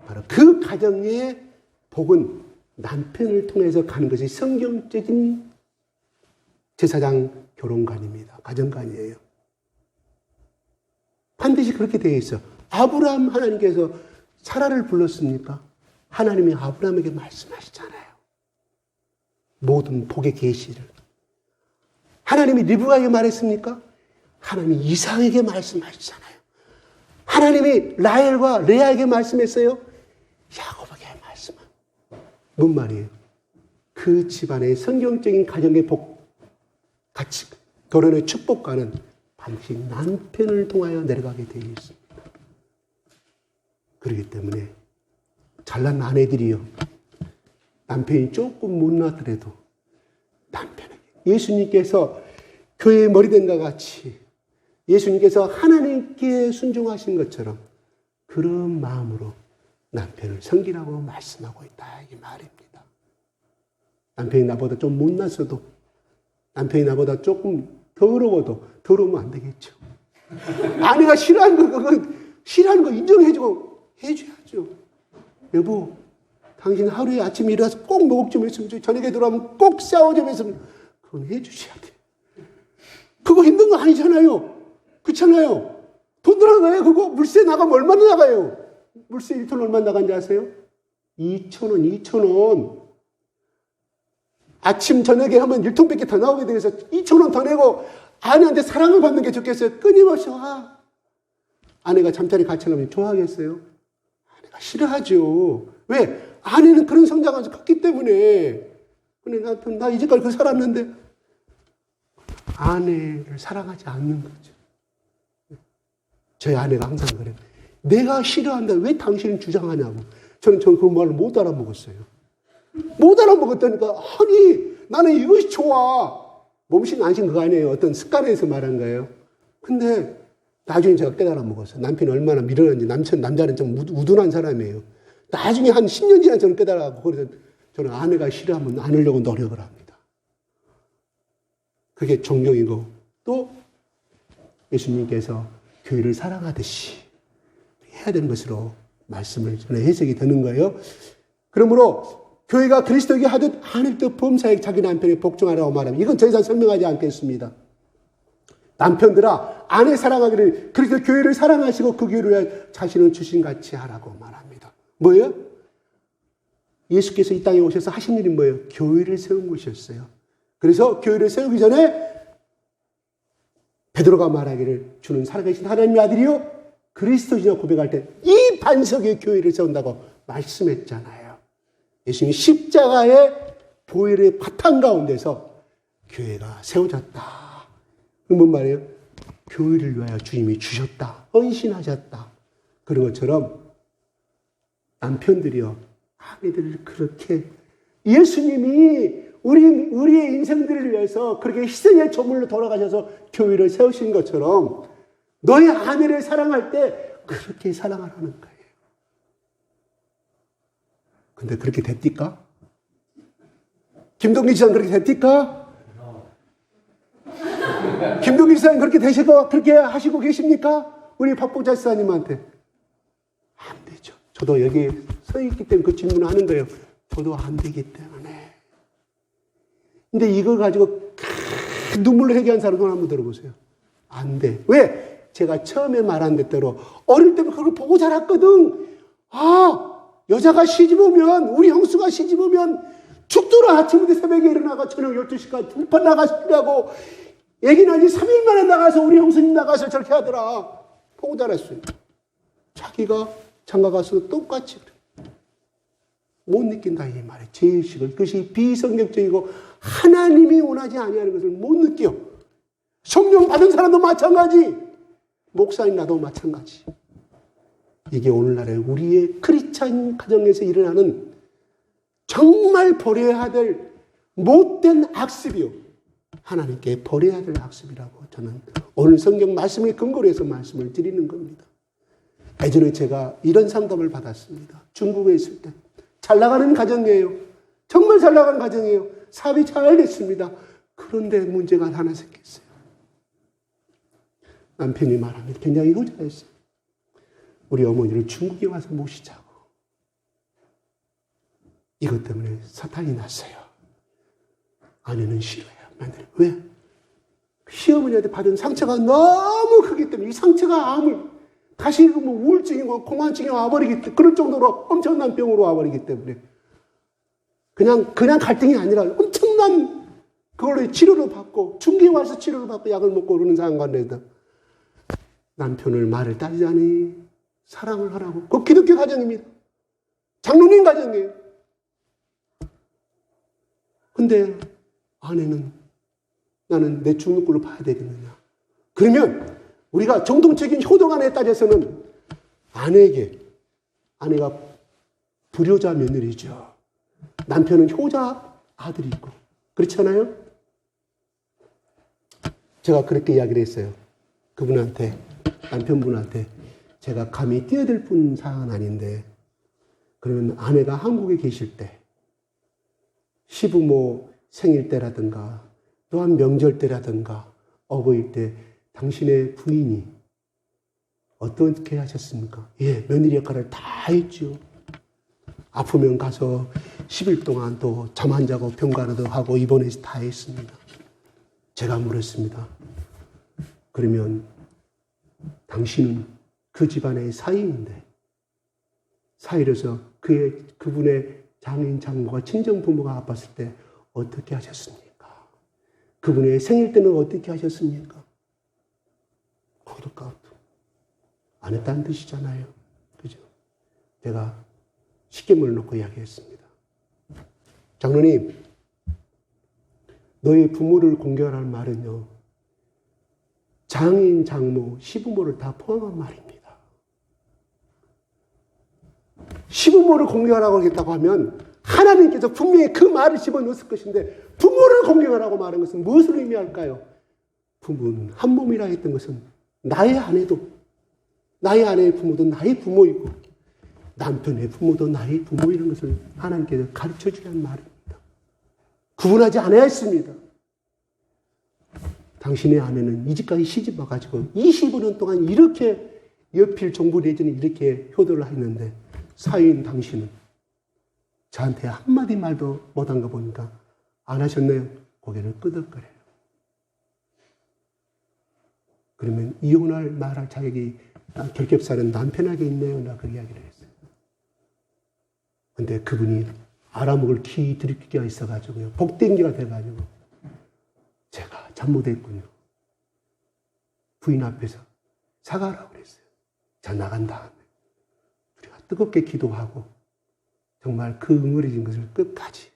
바로 그 가정의 복은 남편을 통해서 가는 것이 성경적인 제사장 결혼관입니다. 가정관이에요. 반드시 그렇게 되어 있어. 아브라함 하나님께서 사라를 불렀습니까? 하나님이 아브라함에게 말씀하시잖아요. 모든 복의 계시를. 하나님이 리브가에게 말했습니까? 하나님이 이삭에게 말씀하시잖아요. 하나님이 라헬과 레아에게 말씀했어요. 야곱에게 말씀한. 뭔 말이에요? 그 집안의 성경적인 가정의 복, 같이 결혼의 축복과는 반드시 남편을 통하여 내려가게 되어 있습니다. 그렇기 때문에 잘난 아내들이요, 남편이 조금 못나더라도 남편에게, 예수님께서 교회의 머리된과 같이 예수님께서 하나님께 순종하신 것처럼 그런 마음으로 남편을 섬기라고 말씀하고 있다, 이 말입니다. 남편이 나보다 좀 못났어도, 남편이 나보다 조금 더러워도 더러우면 안 되겠죠. 아내가 싫어하는 거 인정해주고 해줘야죠. 여보, 당신 하루에 아침에 일어나서 꼭 목욕 좀 했으면 좋겠고, 저녁에 들어가면 꼭 샤워 좀 했으면, 그건 해주셔야 돼. 그거 힘든 거 아니잖아요. 그렇잖아요. 돈 들어가요. 그거 물세 나가면 얼마나 나가요? 물세 1톤 얼마 나간지 아세요? 2,000원. 아침 저녁에 하면 1톤밖에 더 나오게 돼서 2,000원 더 내고 아내한테 사랑을 받는 게 좋겠어요? 끊임없이 와. 아내가 잠자리 같이 하면 좋아하겠어요? 아내가 싫어하죠. 왜? 아내는 그런 성장을 컸기 때문에. 근데 남편, 나 이제까지 그 살았는데 아내를 사랑하지 않는 거죠. 저희 아내가 항상 그래요. 내가 싫어한다. 왜 당신은 주장하냐고. 저는 그 말을 못 알아먹었어요. 못 알아먹었다니까. 아니, 나는 이것이 좋아. 몸신 안신 그거 아니에요. 어떤 습관에서 말한 거예요. 근데 나중에 제가 깨달아 먹었어요. 남편이 얼마나 미련한지. 남자는 좀 우둔한 사람이에요. 나중에 한 10년 지나 저는 깨달아가고, 그래서 저는 아내가 싫어하면 안 하려고 노력을 합니다. 그게 존경이고, 또 예수님께서 교회를 사랑하듯이 해야 되는 것으로 말씀을 저는 해석이 되는 거예요. 그러므로 교회가 그리스도에게 하듯 하늘 뜻 범사에 자기 남편에 복종하라고 말하면, 이건 더 이상 설명하지 않겠습니다. 남편들아, 아내 사랑하기를 그리스도 교회를 사랑하시고 그 교회를 위하여 자신을 주신같이 하라고 말합니다. 뭐예요? 예수께서 이 땅에 오셔서 하신 일이 뭐예요? 교회를 세운 것이었어요. 그래서 교회를 세우기 전에 베드로가 말하기를 주는 살아계신 하나님의 아들이요 그리스도시냐 고백할 때 이 반석의 교회를 세운다고 말씀했잖아요. 예수님이 십자가의 보혈의 바탕 가운데서 교회가 세워졌다. 뭔 말이에요? 교회를 위하여 주님이 주셨다. 헌신하셨다. 그런 것처럼 남편들이요, 아내들을 그렇게 예수님이 우리의 인생들을 위해서 그렇게 희생의 조물로 돌아가셔서 교회를 세우신 것처럼 너의 아내를 사랑할 때 그렇게 사랑하라는 거예요. 근데 그렇게 됐디까? 김동기 지사님 그렇게 됐디까? 김동기 지사님 그렇게 되시고 그렇게 하시고 계십니까? 우리 박복자 지사님한테 안 되죠. 저도 여기 서 있기 때문에 그 질문을 하는 거예요. 저도 안 되기 때문에. 근데 이걸 가지고 눈물로 회개한 사람 손 한번 들어보세요. 안 돼. 왜? 제가 처음에 말한 대로 어릴 때부터 그걸 보고 자랐거든. 아, 여자가 시집 오면, 우리 형수가 시집 오면 죽도록 아침부터 새벽에 일어나가 저녁 12시까지 들판 나가시라고 애기 낳은 지 3일 만에 나가서 우리 형수님 나가서 저렇게 하더라. 보고 자랐어요. 자기가 장가 가서 똑같이 그래. 못 느낀다 이 말이에요. 제의식을. 그것이 비성격적이고 하나님이 원하지 아니하는 것을 못 느껴. 성령 받은 사람도 마찬가지. 목사님 나도 마찬가지. 이게 오늘날의 우리의 크리스찬 가정에서 일어나는 정말 버려야 될 못된 악습이요. 하나님께 버려야 될 악습이라고 저는 오늘 성경 말씀을 근거로 해서 말씀을 드리는 겁니다. 예전에 제가 이런 상담을 받았습니다. 중국에 있을 때. 잘 나가는 가정이에요. 정말 잘 나가는 가정이에요. 사업이 잘 됐습니다. 그런데 문제가 하나 생겼어요. 남편이 말합니다. 굉장히 효자였어요. 우리 어머니를 중국에 와서 모시자고. 이것 때문에 사탄이 났어요. 아내는 싫어요. 며느리. 왜? 시어머니한테 받은 상처가 너무 크기 때문에 이 상처가 암을 다시 뭐 우울증이고 공황증이 와버리기 때문에 그럴 정도로 엄청난 병으로 와버리기 때문에 그냥 갈등이 아니라 엄청난 그걸로 치료를 받고 중계에 와서 치료를 받고 약을 먹고 그러는 상황관계에다 남편을 말을 따지자니 사랑을 하라고. 그 기독교 가정입니다. 장로님 가정이에요. 근데 아내는 나는 내 죽는 꼴로 봐야 되겠느냐. 그러면 우리가 정통적인 효도관에 따져서는 아내가 불효자 며느리죠. 남편은 효자 아들이고. 그렇잖아요? 제가 그렇게 이야기를 했어요. 그분한테, 남편분한테 제가 감히 뛰어들 뿐 사항은 아닌데 그러면 아내가 한국에 계실 때 시부모 생일 때라든가 또한 명절 때라든가 어버이 때 당신의 부인이 어떻게 하셨습니까? 예, 며느리 역할을 다 했죠. 아프면 가서 10일 동안 또 잠 안 자고 병간호도 하고 입원해서 다 했습니다. 제가 물었습니다. 그러면 당신은 그 집안의 사위인데 사위로서 그분의 장인 장모가 친정 부모가 아팠을 때 어떻게 하셨습니까? 그분의 생일 때는 어떻게 하셨습니까? 그럴까? 안 했다는 뜻이잖아요. 그죠? 제가 십계문을 놓고 이야기했습니다. 장로님, 너희 부모를 공경하라는 말은요, 장인, 장모, 시부모를 다 포함한 말입니다. 시부모를 공경하라고 했다고 하면 하나님께서 분명히 그 말을 집어넣었을 것인데 부모를 공경하라고 말한 것은 무엇을 의미할까요? 부모는 한 몸이라 했던 것은 나의 아내도 나의 아내의 부모도 나의 부모이고 남편의 부모도 나의 부모이라는 것을 하나님께서 가르쳐주라는 말입니다. 구분하지 않아야 했습니다. 당신의 아내는 이 집까지 시집 와가지고 25년 동안 이렇게 여필 정부 내지는 이렇게 효도를 했는데 사위인 당신은 저한테 한마디 말도 못한 거 보니까 안 하셨나요? 고개를 끄덕거려요. 그러면 이혼할 말할 자격이 결격사는 남편에게 있네요. 나 그 이야기를 했어요. 근데 그분이 알아먹을 키 들이키기가 있어가지고요. 복댕기가 돼가지고 제가 잘못했군요. 부인 앞에서 사과하라고 그랬어요. 자, 나간 다음에 우리가 뜨겁게 기도하고 정말 그 응어리진 것을 끝까지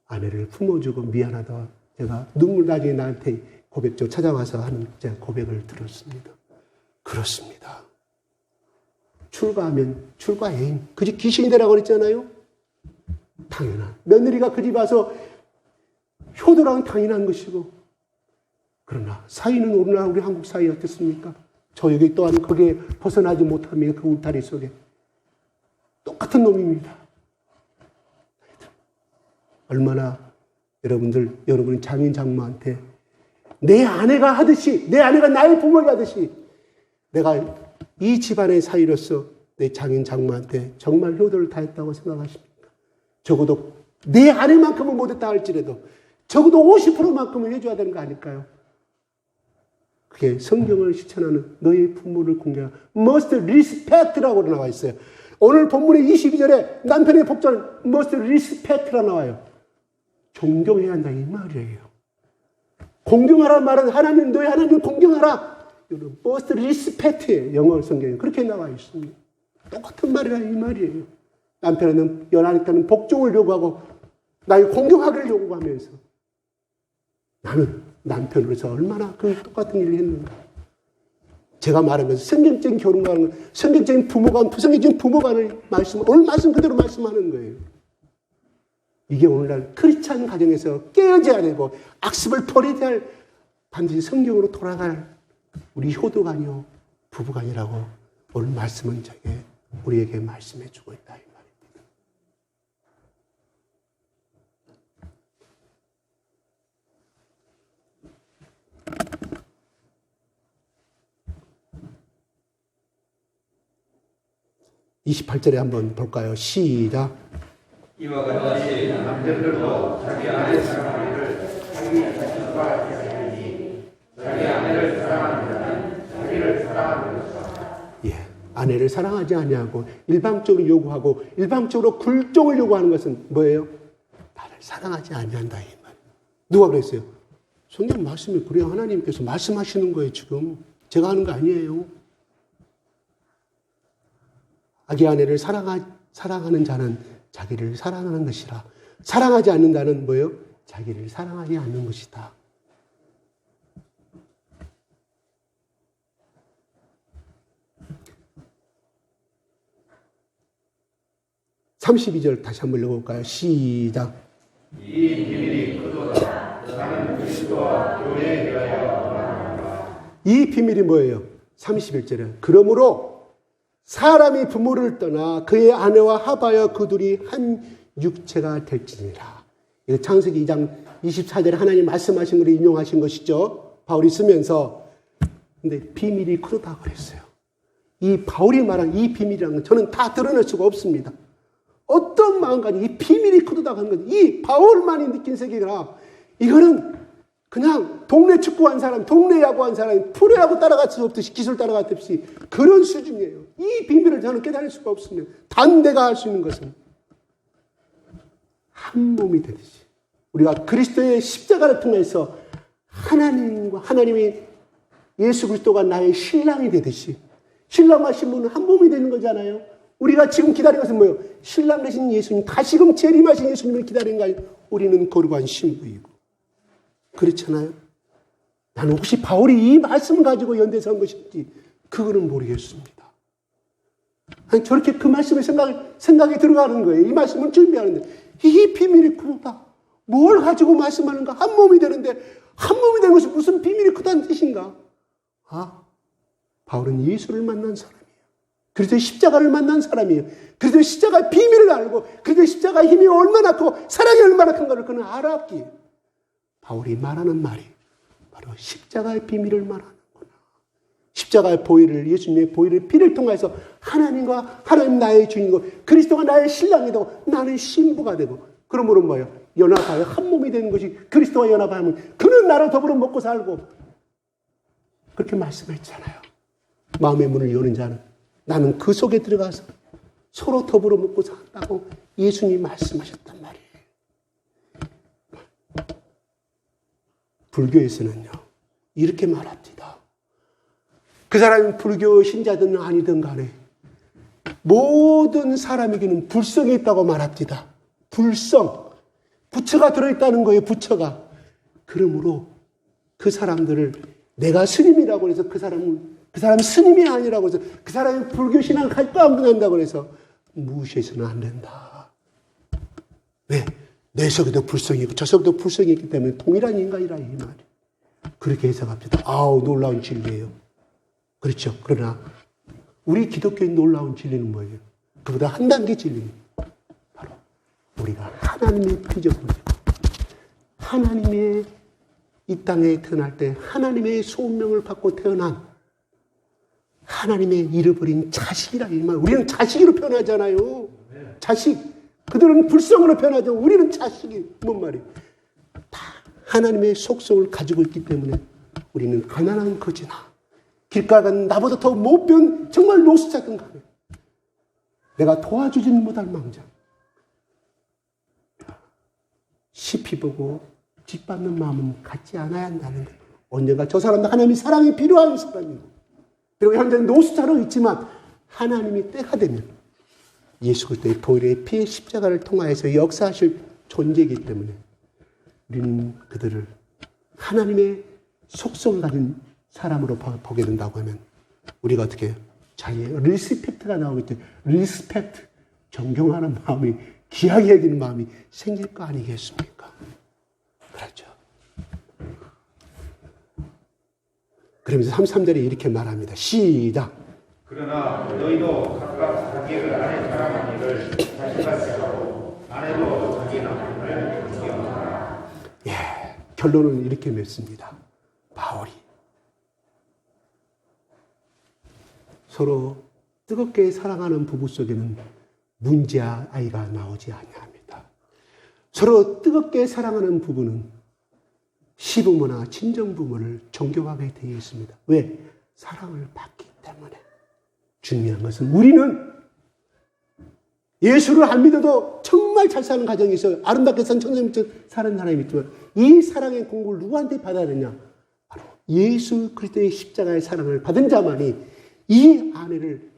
아내를 품어주고 미안하다. 제가 눈물 나중에 나한테 고백조 찾아와서 하는 제가 고백을 들었습니다. 그렇습니다. 출가하면 출가해임. 그 집 귀신이 되라고 그랬잖아요. 당연한. 며느리가 그 집 와서 효도랑 당연한 것이고. 그러나 사위는 오늘날 우리 한국 사위 어떻습니까? 저 여기 또한 거기에 벗어나지 못합니다. 그 울타리 속에. 똑같은 놈입니다. 얼마나 여러분이 장인 장모한테 내 아내가 하듯이, 내 아내가 나의 부모가 하듯이 내가 이 집안의 사위로서 내 장인 장모한테 정말 효도를 다했다고 생각하십니까? 적어도 내 아내만큼은 못했다 할지라도 적어도 50%만큼은 해줘야 되는 거 아닐까요? 그게 성경을 실천하는 너의 부모를 공경하라. must respect라고 나와 있어요. 오늘 본문의 22절에 남편의 복절은 must respect라 나와요. 존경해야 한다 이 말이에요. 공경하라는 말은 하나님, 너희 하나님을 공경하라. must respect예요. 영어 성경에 그렇게 나와 있습니다. 똑같은 말이라 이 말이에요. 남편은 연하니까는 복종을 요구하고 나의 공경하기를 요구하면서 나는 남편으로서 얼마나 그 똑같은 일을 했는가. 제가 말하면서 성경적인 결혼관은 성경적인 부모관, 부성경적인 부모관을 오늘 말씀 그대로 말씀하는 거예요. 이게 오늘날 크리스찬 가정에서 깨어져야 되고 악습을 버려야 할 반드시 성경으로 돌아갈 우리 효도관이요 부부관이라고 오늘 말씀은 우리에게 말씀해 주고 있다 이 말입니다. (28절에) 한번 볼까요? 시작. 이와 같이 남편들도 자기 아내 사랑하기를 자기 자신과 하니 자기 아내를 사랑하는 자는 자기를 사랑하는 것이다. 예, 아내를 사랑하지 아니하고 일방적으로 요구하고 일방적으로 굴종을 요구하는 것은 뭐예요? 나를 사랑하지 아니한다 이 말. 누가 그랬어요? 성경 말씀이 그래요. 하나님께서 말씀하시는 거예요. 지금 제가 하는 거 아니에요. 자기 아내를 사랑하는 자는 자기를 사랑하는 것이라. 사랑하지 않는 자는 뭐예요? 자기를 사랑하지 않는 것이다. (32절) 다시 한번 읽어볼까요? 시작. 이 비밀이 크도다. 나는 그리스도와 교회에 대하여 말한다. 이 비밀이 뭐예요? 31절에 그러므로 사람이 부모를 떠나 그의 아내와 합하여 그 둘이 한 육체가 될지니라. 이거 창세기 2장 24절에 하나님 말씀하신 걸 인용하신 것이죠. 바울이 쓰면서. 근데 비밀이 크다 그랬어요. 이 바울이 말한 이 비밀이라는 건 저는 다 드러낼 수가 없습니다. 어떤 마음가짐, 이 비밀이 크다 하는 건 이 바울만이 느낀 세계라. 이거는 그냥 동네 축구한 사람, 동네 야구한 사람이 프로야구 따라갈 수 없듯이 기술 따라갔듯이 그런 수준이에요. 이 비밀을 저는 깨달을 수가 없습니다. 단 내가 할 수 있는 것은 한 몸이 되듯이 우리가 그리스도의 십자가를 통해서 하나님과 하나님이 예수 그리스도가 나의 신랑이 되듯이 신랑과 신부는 한 몸이 되는 거잖아요. 우리가 지금 기다리는 것은 뭐예요? 신랑 되신 예수님, 다시금 재림하신 예수님을 기다리는 거 아니에요? 우리는 거룩한 신부이고. 그렇잖아요. 나는 혹시 바울이 이 말씀을 가지고 연대서 한 것인지 그거는 모르겠습니다. 아니, 저렇게 그 말씀에 생각이 들어가는 거예요. 이 말씀을 준비하는데 이 비밀이 크다. 뭘 가지고 말씀하는가? 한 몸이 되는데 한 몸이 되는 것이 무슨 비밀이 크다는 뜻인가? 바울은 예수를 만난 사람이에요. 그리스도의 십자가를 만난 사람이에요. 그리스도의 십자가의 비밀을 알고 그리스도의 십자가의 힘이 얼마나 크고 사랑이 얼마나 큰가를 그는 알았기에 바울이 말하는 말이 바로 십자가의 비밀을 말하는구나. 십자가의 보혈을, 예수님의 보혈의 피를 통해서 하나님과 하나님 나의 주인이고 그리스도가 나의 신랑이 되고 나는 신부가 되고 그러므로 뭐예요? 연합하여 한 몸이 되는 것이 그리스도와 연합하면 그는 나를 더불어 먹고 살고 그렇게 말씀했잖아요. 마음의 문을 여는 자는 나는 그 속에 들어가서 서로 더불어 먹고 산다고 예수님이 말씀하셨단 말이에요. 불교에서는요, 이렇게 말합니다. 그 사람이 불교 신자든 아니든 간에 모든 사람에게는 불성이 있다고 말합니다. 불성. 부처가 들어있다는 거예요, 부처가. 그러므로 그 사람들을 내가 스님이라고 해서 그 사람은 스님이 아니라고 해서 그 사람이 불교 신앙을 갈까 안 한다고 해서 무시해서는 안 된다. 왜? 내 속에도 불성이 있고 저 속에도 불성이 있기 때문에 동일한 인간이라 이 말이에요. 그렇게 해석합니다. 아우, 놀라운 진리예요. 그렇죠. 그러나 우리 기독교인 놀라운 진리는 뭐예요? 그보다 한 단계 진리는 바로 우리가 하나님의 피조물이고 하나님의 이 땅에 태어날 때 하나님의 소명을 받고 태어난 하나님의 잃어버린 자식이라 이 말. 우리는 자식으로 표현하잖아요. 자식. 그들은 불성으로 표현하죠. 우리는 자식이 뭔 말이에요? 다 하나님의 속성을 가지고 있기 때문에 우리는 가난한 거지나 길가에 가는 나보다 더 못 배운 정말 노숙자든 간에 내가 도와주지는 못할 망정 시피 보고 짓밟는 마음은 갖지 않아야 한다는 거예요. 언젠가 저 사람도 하나님의 사랑이 필요한 사람이고 그리고 현재는 노숙자로 있지만 하나님이 때가 되면 예수 그리스도의 보혈의 피의 십자가를 통하여서 역사하실 존재이기 때문에 우리는 그들을 하나님의 속성을 가진 사람으로 보게 된다고 하면 우리가 어떻게 해요? 자기의 리스펙트가 나오겠죠. 리스펙트, 존경하는 마음이 귀하게 여기는 마음이 생길 거 아니겠습니까? 그렇죠. 그러면서 33절에 이렇게 말합니다. 시작. 그러나 너희도 각각 자기를 아내 사랑한 일을 자신같이 하고 아내도 자기 남편을 존경하라. 결론은 이렇게 맺습니다. 바울이 서로 뜨겁게 사랑하는 부부 속에는 문제와 아이가 나오지 아니합니다. 서로 뜨겁게 사랑하는 부부는 시부모나 친정부모를 존경하게 되어 있습니다. 왜? 사랑을 받기 때문에. 중요한 것은 우리는 예수를 안 믿어도 정말 잘 사는 가정이 있어요. 아름답게 산 천사님처럼 사는 사람이 있지만 이 사랑의 공급을 누구한테 받아야 되냐? 바로 예수 그리스도의 십자가의 사랑을 받은 자만이 이 아내를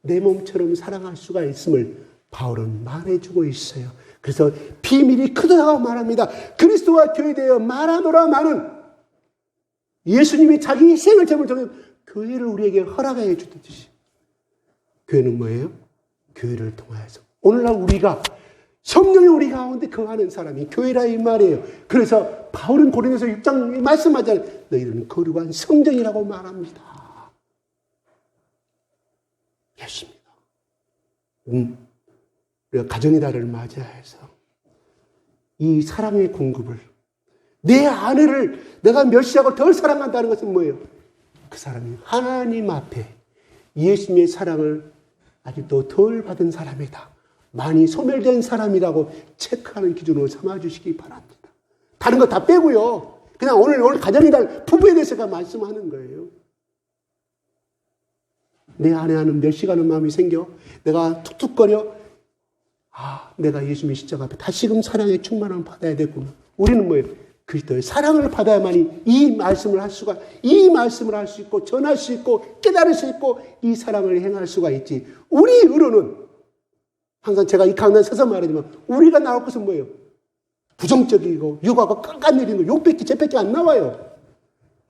내 몸처럼 사랑할 수가 있음을 바울은 말해주고 있어요. 그래서 비밀이 크다고 말합니다. 그리스도와 교회에 대하여 말하노라 나는 예수님이 자기 희생을 제물 정해 교회를 우리에게 허락해 주듯이 교회는 뭐예요? 교회를 통하여서 오늘날 우리가 성령이 우리 가운데 거하는 사람이 교회라 이 말이에요. 그래서 바울은 고린도서 6장 말씀하잖아요. 너희들은 거룩한 성전이라고 말합니다. 그렇습니다. 우리가 가정의 달을 맞이해서 이 사랑의 공급을, 내 아내를 내가 멸시하고 덜 사랑한다는 것은 뭐예요? 그 사람이 하나님 앞에 예수님의 사랑을 아직도 덜 받은 사람이다, 많이 소멸된 사람이라고 체크하는 기준으로 삼아주시기 바랍니다. 다른 거 다 빼고요. 그냥 오늘 가정의 날 부부에 대해서가 말씀하는 거예요. 내 아내와는 멸시가는 마음이 생겨. 내가 툭툭거려. 내가 예수님의 십자가 앞에 다시금 사랑의 충만함을 받아야 되구나. 우리는 뭐예요? 그리스도의 사랑을 받아야만이 이 말씀을 할 수가, 이 말씀을 할 수 있고 전할 수 있고 깨달을 수 있고 이 사랑을 행할 수가 있지. 우리 의로는 항상 제가 이 강단 서서 말하지만 우리가 나올 것은 뭐예요? 부정적이고 육아가 깎아내리는 거, 욕밖에 죄밖에 안 나와요.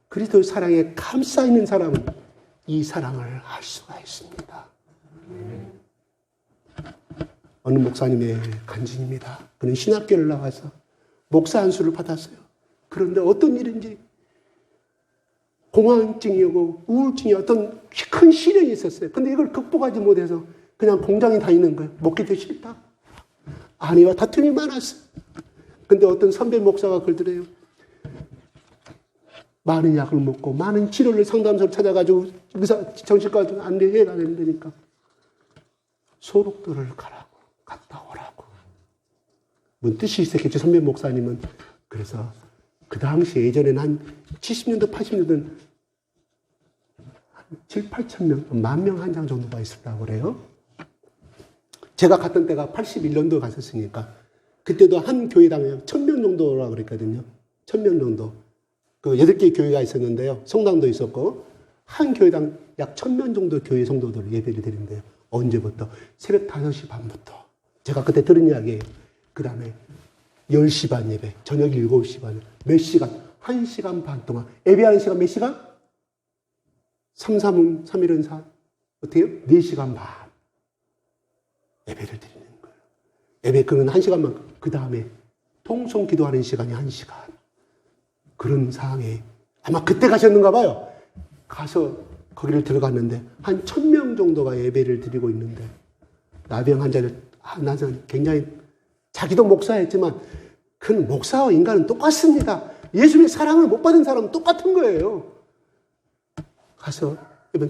그리스도의 사랑에 감싸 있는 사람은 이 사랑을 할 수가 있습니다. 어느 목사님의 간증입니다. 그는 신학교를 나와서 목사 안수를 받았어요. 그런데 어떤 일인지 공황증이고 우울증이 어떤 큰 시련이 있었어요. 근데 이걸 극복하지 못해서 그냥 공장에 다니는 거예요. 먹기도 싫다. 아내와 다툼이 많았어요. 근데 어떤 선배 목사가 그러더래요. 많은 약을 먹고 많은 치료를 상담소를 찾아가지고 의사 정신과도 안내해야 된다니까 소록도를 가라고, 갔다 오라고. 뭔 뜻이 있었겠죠, 선배 목사님은. 그래서 그 당시 예전에는 한 70년도, 80년도는 한 7, 8천 명, 10,000명 한 장 정도가 있었다고 그래요. 제가 갔던 때가 81년도에 갔었으니까 그때도 한 교회당에 1,000명 정도라고 그랬거든요. 1,000명 정도. 그 8개의 교회가 있었는데요. 성당도 있었고 한 교회당 약 1,000명 정도 교회 성도들 예배를 드린대요. 언제부터? 새벽 5시 반부터. 제가 그때 들은 이야기예요. 그 다음에 10시 반 예배, 저녁 7시 반, 몇 시간? 1시간 반 동안. 예배하는 시간 몇 시간? 3, 3은 3일은 4. 어때요? 4시간 반. 예배를 드리는 거예요. 예배 그는 1시간만. 그 다음에 통성 기도하는 시간이 1시간. 그런 상황에 아마 그때 가셨는가 봐요. 가서 거기를 들어갔는데 한 1,000명 정도가 예배를 드리고 있는데 나병 환자를 나는 굉장히 자기도 목사였지만 그는 목사와 인간은 똑같습니다. 예수님의 사랑을 못 받은 사람은 똑같은 거예요. 가서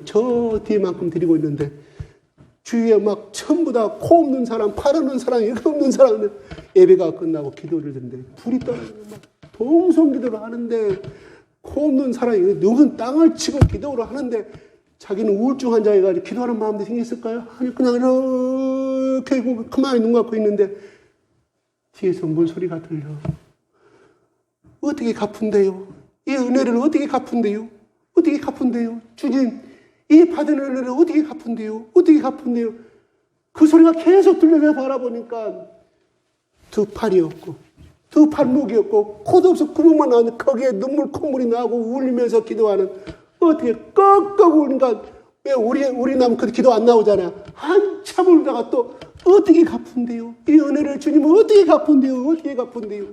저 뒤에만큼 드리고 있는데 주위에 막 전부 다 코 없는 사람, 팔 없는 사람, 이거 없는 사람 예배가 끝나고 기도를 드는데 불이 떨어지고 막 동성 기도를 하는데 코 없는 사람이 누군 땅을 치고 기도를 하는데 자기는 우울증 환자여가지고 기도하는 마음도 생겼을까요? 아니 그냥 이렇게 가만히 눈 감고 있는데 뒤에서 뭔 소리가 들려. 어떻게 갚은대요? 이 은혜를 어떻게 갚은대요? 어떻게 갚은대요? 주님, 이 받은 은혜를 어떻게 갚은대요? 어떻게 갚은대요? 그 소리가 계속 들려서 바라보니까 두 팔이 없고 두 발목이 없고 코도 없어 구멍만 나는데 거기에 눈물 콧물이 나고 울면서 기도하는 어떻게 꺽꺽 울니까 왜 우리 남은 기도 안 나오잖아요. 한참 울다가 또 어떻게 갚은대요? 이 은혜를 주님은 어떻게 갚은대요? 어떻게 갚은대요?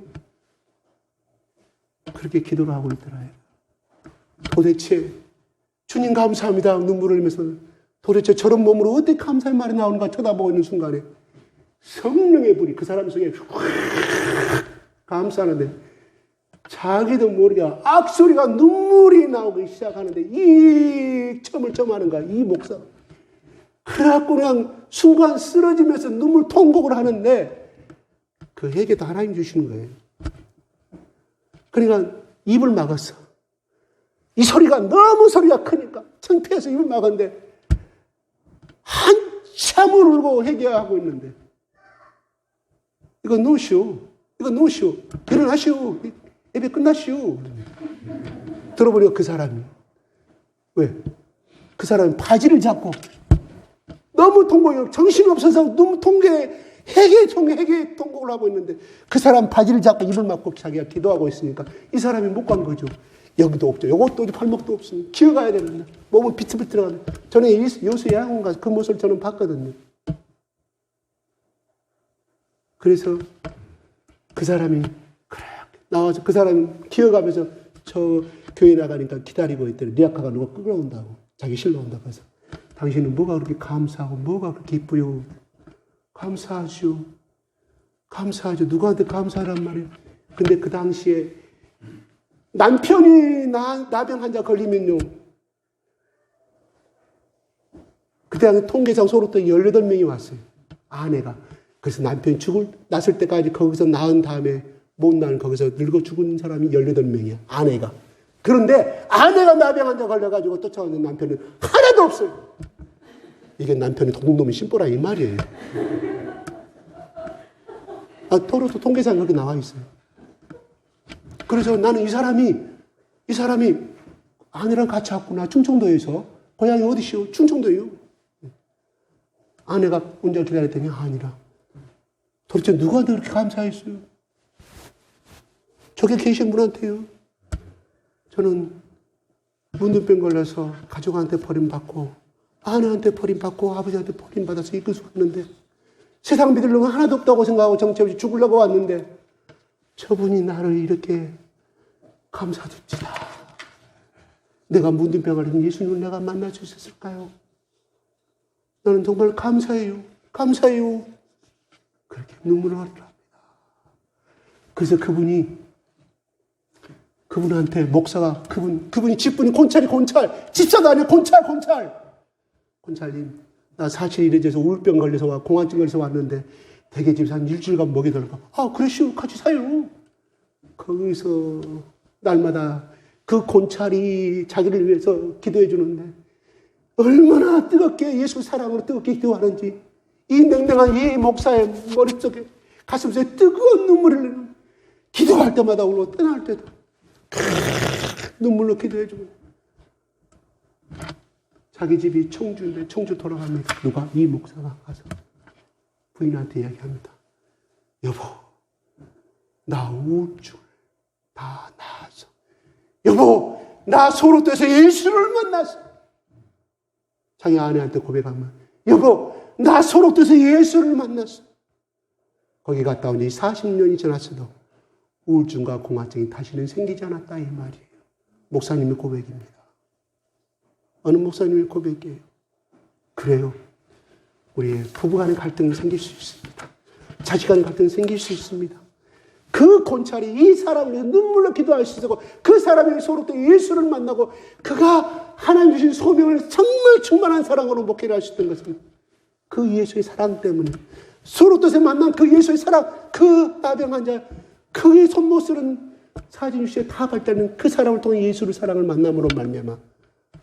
그렇게 기도를 하고 있더라요. 도대체 주님 감사합니다. 눈물을 흘리면서 도대체 저런 몸으로 어떻게 감사의 말이 나오는가 쳐다보고 있는 순간에 성령의 불이 그 사람 속에 감사하는데 자기도 모르게 악소리가 눈물이 나오기 시작하는데 이 점을 점하는 거야. 이 목사. 그래갖고 그냥 순간 쓰러지면서 눈물 통곡을 하는데 그 회개도 하나님 주시는 거예요. 그러니까 입을 막았어. 이 소리가 너무 소리가 크니까 창피해서 입을 막았는데 한참을 울고 회개하고 있는데 이거 놓으시오. 이거 놓으시오. 일어나시오. 예배 끝나시오. 들어보니까 그 사람이 왜? 그 사람이 바지를 잡고 너무 통곡해요. 정신이 없어서 너무 회개 통곡을 하고 있는데 그 사람 바지를 잡고 입을 막고 자기가 기도하고 있으니까 이 사람이 못 간 거죠. 여기도 없죠. 요것도 없죠. 발목도 없으니 기어가야 되는데 몸은 비틀비틀하네. 저는 요수 야학원 가서 그 모습을 저는 봤거든요. 그래서 그 사람이 그래 나와서 그 사람이 기어가면서 저 교회 나가니까 기다리고 있더니 리아카가 누가 끌어온다고 자기 실로 온다고 해서 당신은 뭐가 그렇게 감사하고 뭐가 그렇게 기쁘요? 감사하시오. 감사하죠. 누구한테 감사하란 말이에요. 근데 그 당시에 남편이 나병 환자 걸리면요. 그때 통계상 소록도 18명이 왔어요. 아내가. 그래서 남편이 났을 때까지 거기서 낳은 다음에 못 낳은 거기서 늙어 죽은 사람이 18명이야. 아내가. 그런데 아내가 나병 환자 걸려가지고 쫓아오는 남편은 하나도 없어요. 이게 남편이 도둑놈이 심보라 이 말이에요. 토로도 통계상 그렇게 나와 있어요. 그래서 나는 이 사람이 아내랑 같이 왔구나. 충청도에서. 고향이 어디시오? 충청도요. 아내가 운전 기다렸더니 아니라. 도대체 누구한테 그렇게 감사했어요? 저기 계신 분한테요. 저는 문둥병 걸려서 가족한테 버림받고 아내한테 버림받고 아버지한테 버림받아서 이끌수 왔는데 세상 믿을 놈은 하나도 없다고 생각하고 정체없이 죽으려고 왔는데 저분이 나를 이렇게 감사드립니다. 내가 문둥병 걸린 예수님을 내가 만날 수 있었을까요? 나는 정말 감사해요. 감사해요. 그렇게 눈물을 흘립니다. 그래서 그분한테 목사가 그분이 집분이 곤찰 집사도 아니에요. 곤찰님 나 사실 이래져서 우울병 걸려서 공황증 걸려서 왔는데 대개 집에서 한 일주일간 먹이더라고. 그러시오. 같이 사요. 거기서 날마다 그 곤찰이 자기를 위해서 기도해 주는데 얼마나 뜨겁게 예수 사랑으로 뜨겁게 기도하는지 이 냉랭한 이 목사의 머릿속에 가슴속에 뜨거운 눈물을 흘리는 기도할 때마다 울고 떠날 때도 눈물로 기도해 주고 자기 집이 청주인데 청주 돌아갑니다. 누가? 이 목사가 가서 부인한테 이야기합니다. 여보, 나 우울증 다 나았어. 여보, 나 소록도에서 예수를 만났어. 자기 아내한테 고백하면 여보, 나 소록도에서 예수를 만났어. 거기 갔다 오니 40년이 지났어도 우울증과 공황증이 다시는 생기지 않았다 이 말이에요. 목사님의 고백입니다. 어느 목사님의 고백이에요. 그래요. 우리의 부부간의 갈등이 생길 수 있습니다. 자식간의 갈등이 생길 수 있습니다. 그 곤찰이 이 사람을 위해서 눈물로 기도할 수 있고 그 사람이 소록도 예수를 만나고 그가 하나님 주신 소명을 정말 충만한 사랑으로 목회를 할 수 있던 것은 그 예수의 사랑 때문에 소록도에서 만난 그 예수의 사랑, 그 나병 환자, 그의 손못 쓰는 사진주시에 다 발달된 그 사람을 통해 예수를 사랑을 만남으로 말미암아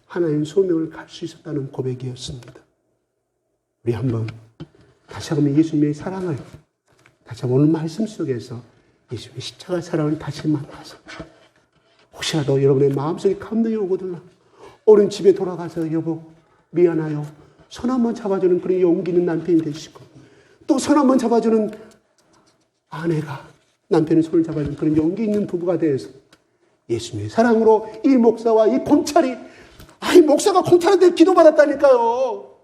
하나님 소명을 갈 수 있었다는 고백이었습니다. 우리 한번 다시 한번 예수님의 사랑을 다시 한번 오늘 말씀 속에서 예수님의 십자가 사랑을 다시 만나서 혹시라도 여러분의 마음속에 감동이 오거든요. 오늘 집에 돌아가서 여보 미안해요. 손 한번 잡아주는 그런 용기 있는 남편이 되시고 또 손 한번 잡아주는 아내가 남편의 손을 잡아주는 그런 용기 있는 부부가 되어서 예수님의 사랑으로 이 목사와 이 곤찰이 이 목사가 곤찰한테 기도받았다니까요.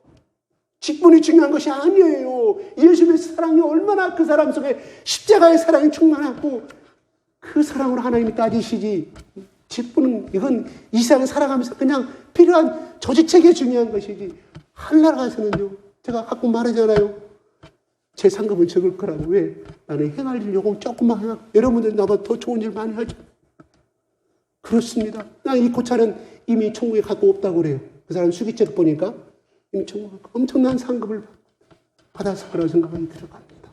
직분이 중요한 것이 아니에요. 예수님의 사랑이 얼마나 그 사람 속에 십자가의 사랑이 충만하고 그 사랑으로 하나님이 따지시지 직분은 이건 이 세상을 살아가면서 그냥 필요한 조직책이 중요한 것이지 하늘나라 가서는요. 제가 가끔 말하잖아요. 제 상급은 적을 거라고. 왜? 나는 행할 일 요금 조금만 하고 여러분들 나보다 더 좋은 일 많이 하죠. 그렇습니다. 나 이 고찰은 이미 천국에 갖고 없다고 그래요. 그 사람 수기죄를 보니까 이미 천국에 엄청난 상급을 받았을 거라고 생각이 들어갑니다.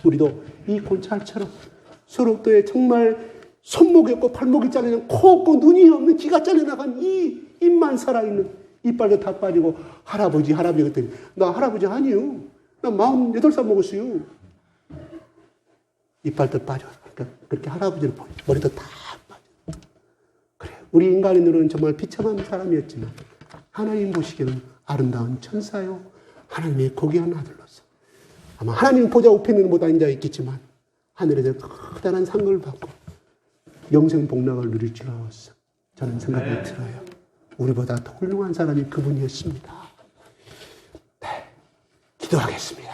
우리도 이 곤찰처럼 소록도에 정말 손목이 없고 발목이 잘리는 코 없고 눈이 없는 귀가 잘려나간 이 입만 살아있는 이빨도 다 빠지고 할아버지 그랬더니 나 할아버지 아니요. 나 48살 먹었어요. 이빨도 빠져. 그러니까 그렇게 할아버지를 보니 머리도 다 빠져. 그래. 우리 인간의 눈은 정말 비참한 사람이었지만 하나님 보시기에는 아름다운 천사요. 하나님의 고귀한 아들로서 아마 하나님 보좌 우편에는 못 앉아 있겠지만 하늘에서 커다란 상을 받고 영생 복락을 누릴 줄 알았어. 저는 생각이 들어요. 우리보다 더 훌륭한 사람이 그분이었습니다. 네, 기도하겠습니다.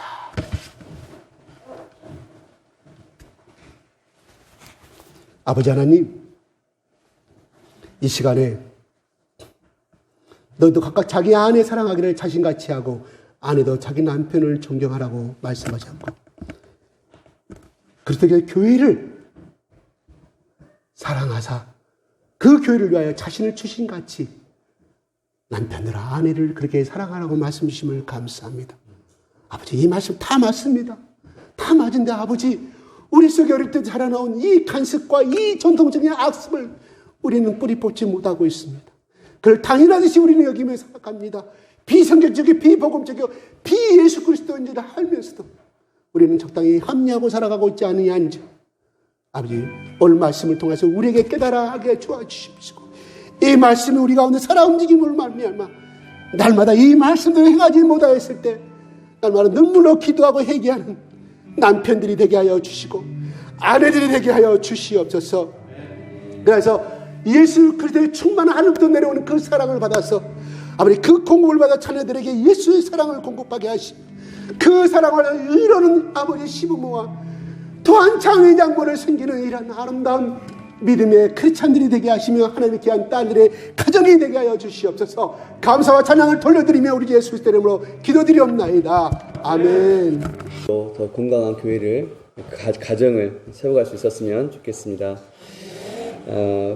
아버지 하나님, 이 시간에 너희도 각각 자기 아내 사랑하기를 자신같이 하고 아내도 자기 남편을 존경하라고 말씀하셨고 그렇게 교회를 사랑하사 그 교회를 위하여 자신을 주신 같이 남편들아 아내를 그렇게 사랑하라고 말씀 주심을 감사합니다. 아버지, 이 말씀 다 맞습니다. 다 맞은데 아버지, 우리 속에 어릴 때 자라나온 이 간습과 이 전통적인 악습을 우리는 뿌리 뽑지 못하고 있습니다. 그걸 당연하듯이 우리는 여기며 생각합니다. 비성경적이고 비복음적이고 비예수 그리스도인지를 알면서도 우리는 적당히 합리하고 살아가고 있지 않느냐인지 아버지, 오늘 말씀을 통해서 우리에게 깨달아 하게 도와주십시오. 이 말씀이 우리 가운데 살아 움직임을 말미암아 날마다 이 말씀도 행하지 못하였을 때 날마다 눈물로 기도하고 회개하는 남편들이 되게 하여 주시고 아내들이 되게 하여 주시옵소서. 그래서 예수 그리스도의 충만한 하늘부터 내려오는 그 사랑을 받아서 아버지, 그 공급을 받아 자녀들에게 예수의 사랑을 공급하게 하시고 그 사랑을 이루는 아버지 시부모와 또한 장회장모를 섬기는 이런 아름다운 믿음의 크리스찬들이 되게 하시며 하나님의 귀한 딸들의 가정이 되게 하여 주시옵소서. 감사와 찬양을 돌려드리며 우리 예수 그리스도 이름으로 기도드리옵나이다. 아멘. 더 건강한 교회를, 가정을 세워갈 수 있었으면 좋겠습니다.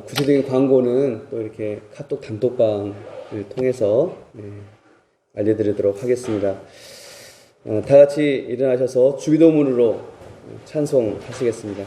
구체적인 광고는 또 이렇게 카톡 단톡방을 통해서 알려드리도록 하겠습니다. 다 같이 일어나셔서 주기도문으로 찬송하시겠습니다.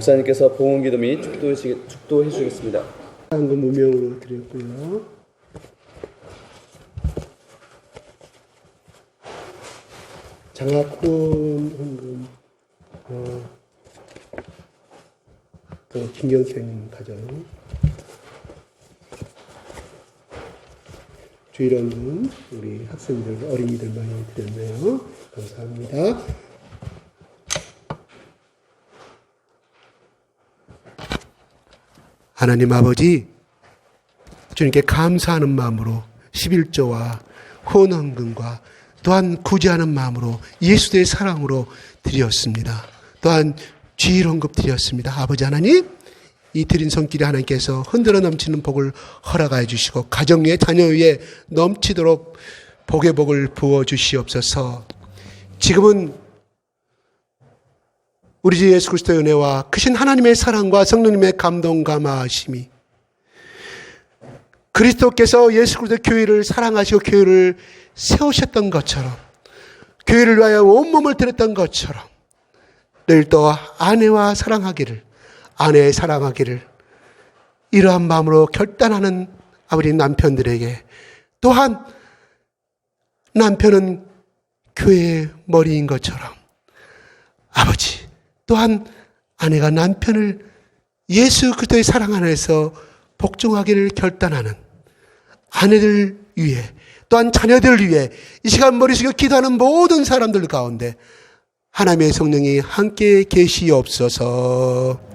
목사님께서 봉헌기도 및 축도해 주시겠습니다. 한금 무명으로 드렸고요. 장학금 헌금 또 김경생 가정 주일헌금 우리 학생들 어린이들 많이 드렸네요. 감사합니다. 하나님 아버지, 주님께 감사하는 마음으로 11조와 헌헌금과 또한 구제하는 마음으로 예수의 사랑으로 드렸습니다. 또한 주일헌금 드렸습니다. 아버지 하나님, 이 드린 손길에 하나님께서 흔들어 넘치는 복을 허락하여 주시고 가정 위에 자녀 위에 넘치도록 복의 복을 부어 주시옵소서. 지금은 우리 주 예수 그리스도의 은혜와 크신 하나님의 사랑과 성령님의 감동 감화하심이 그리스도께서 예수 그리스도 교회를 사랑하시고 교회를 세우셨던 것처럼 교회를 위하여 온몸을 드렸던 것처럼 늘도 아내와 사랑하기를, 아내 사랑하기를 이러한 마음으로 결단하는 아버지 남편들에게, 또한 남편은 교회의 머리인 것처럼 아버지 또한 아내가 남편을 예수 그리스도의 사랑 안에서 복종하기를 결단하는 아내들 위해, 또한 자녀들을 위해 이 시간 머리 숙여 기도하는 모든 사람들 가운데 하나님의 성령이 함께 계시옵소서.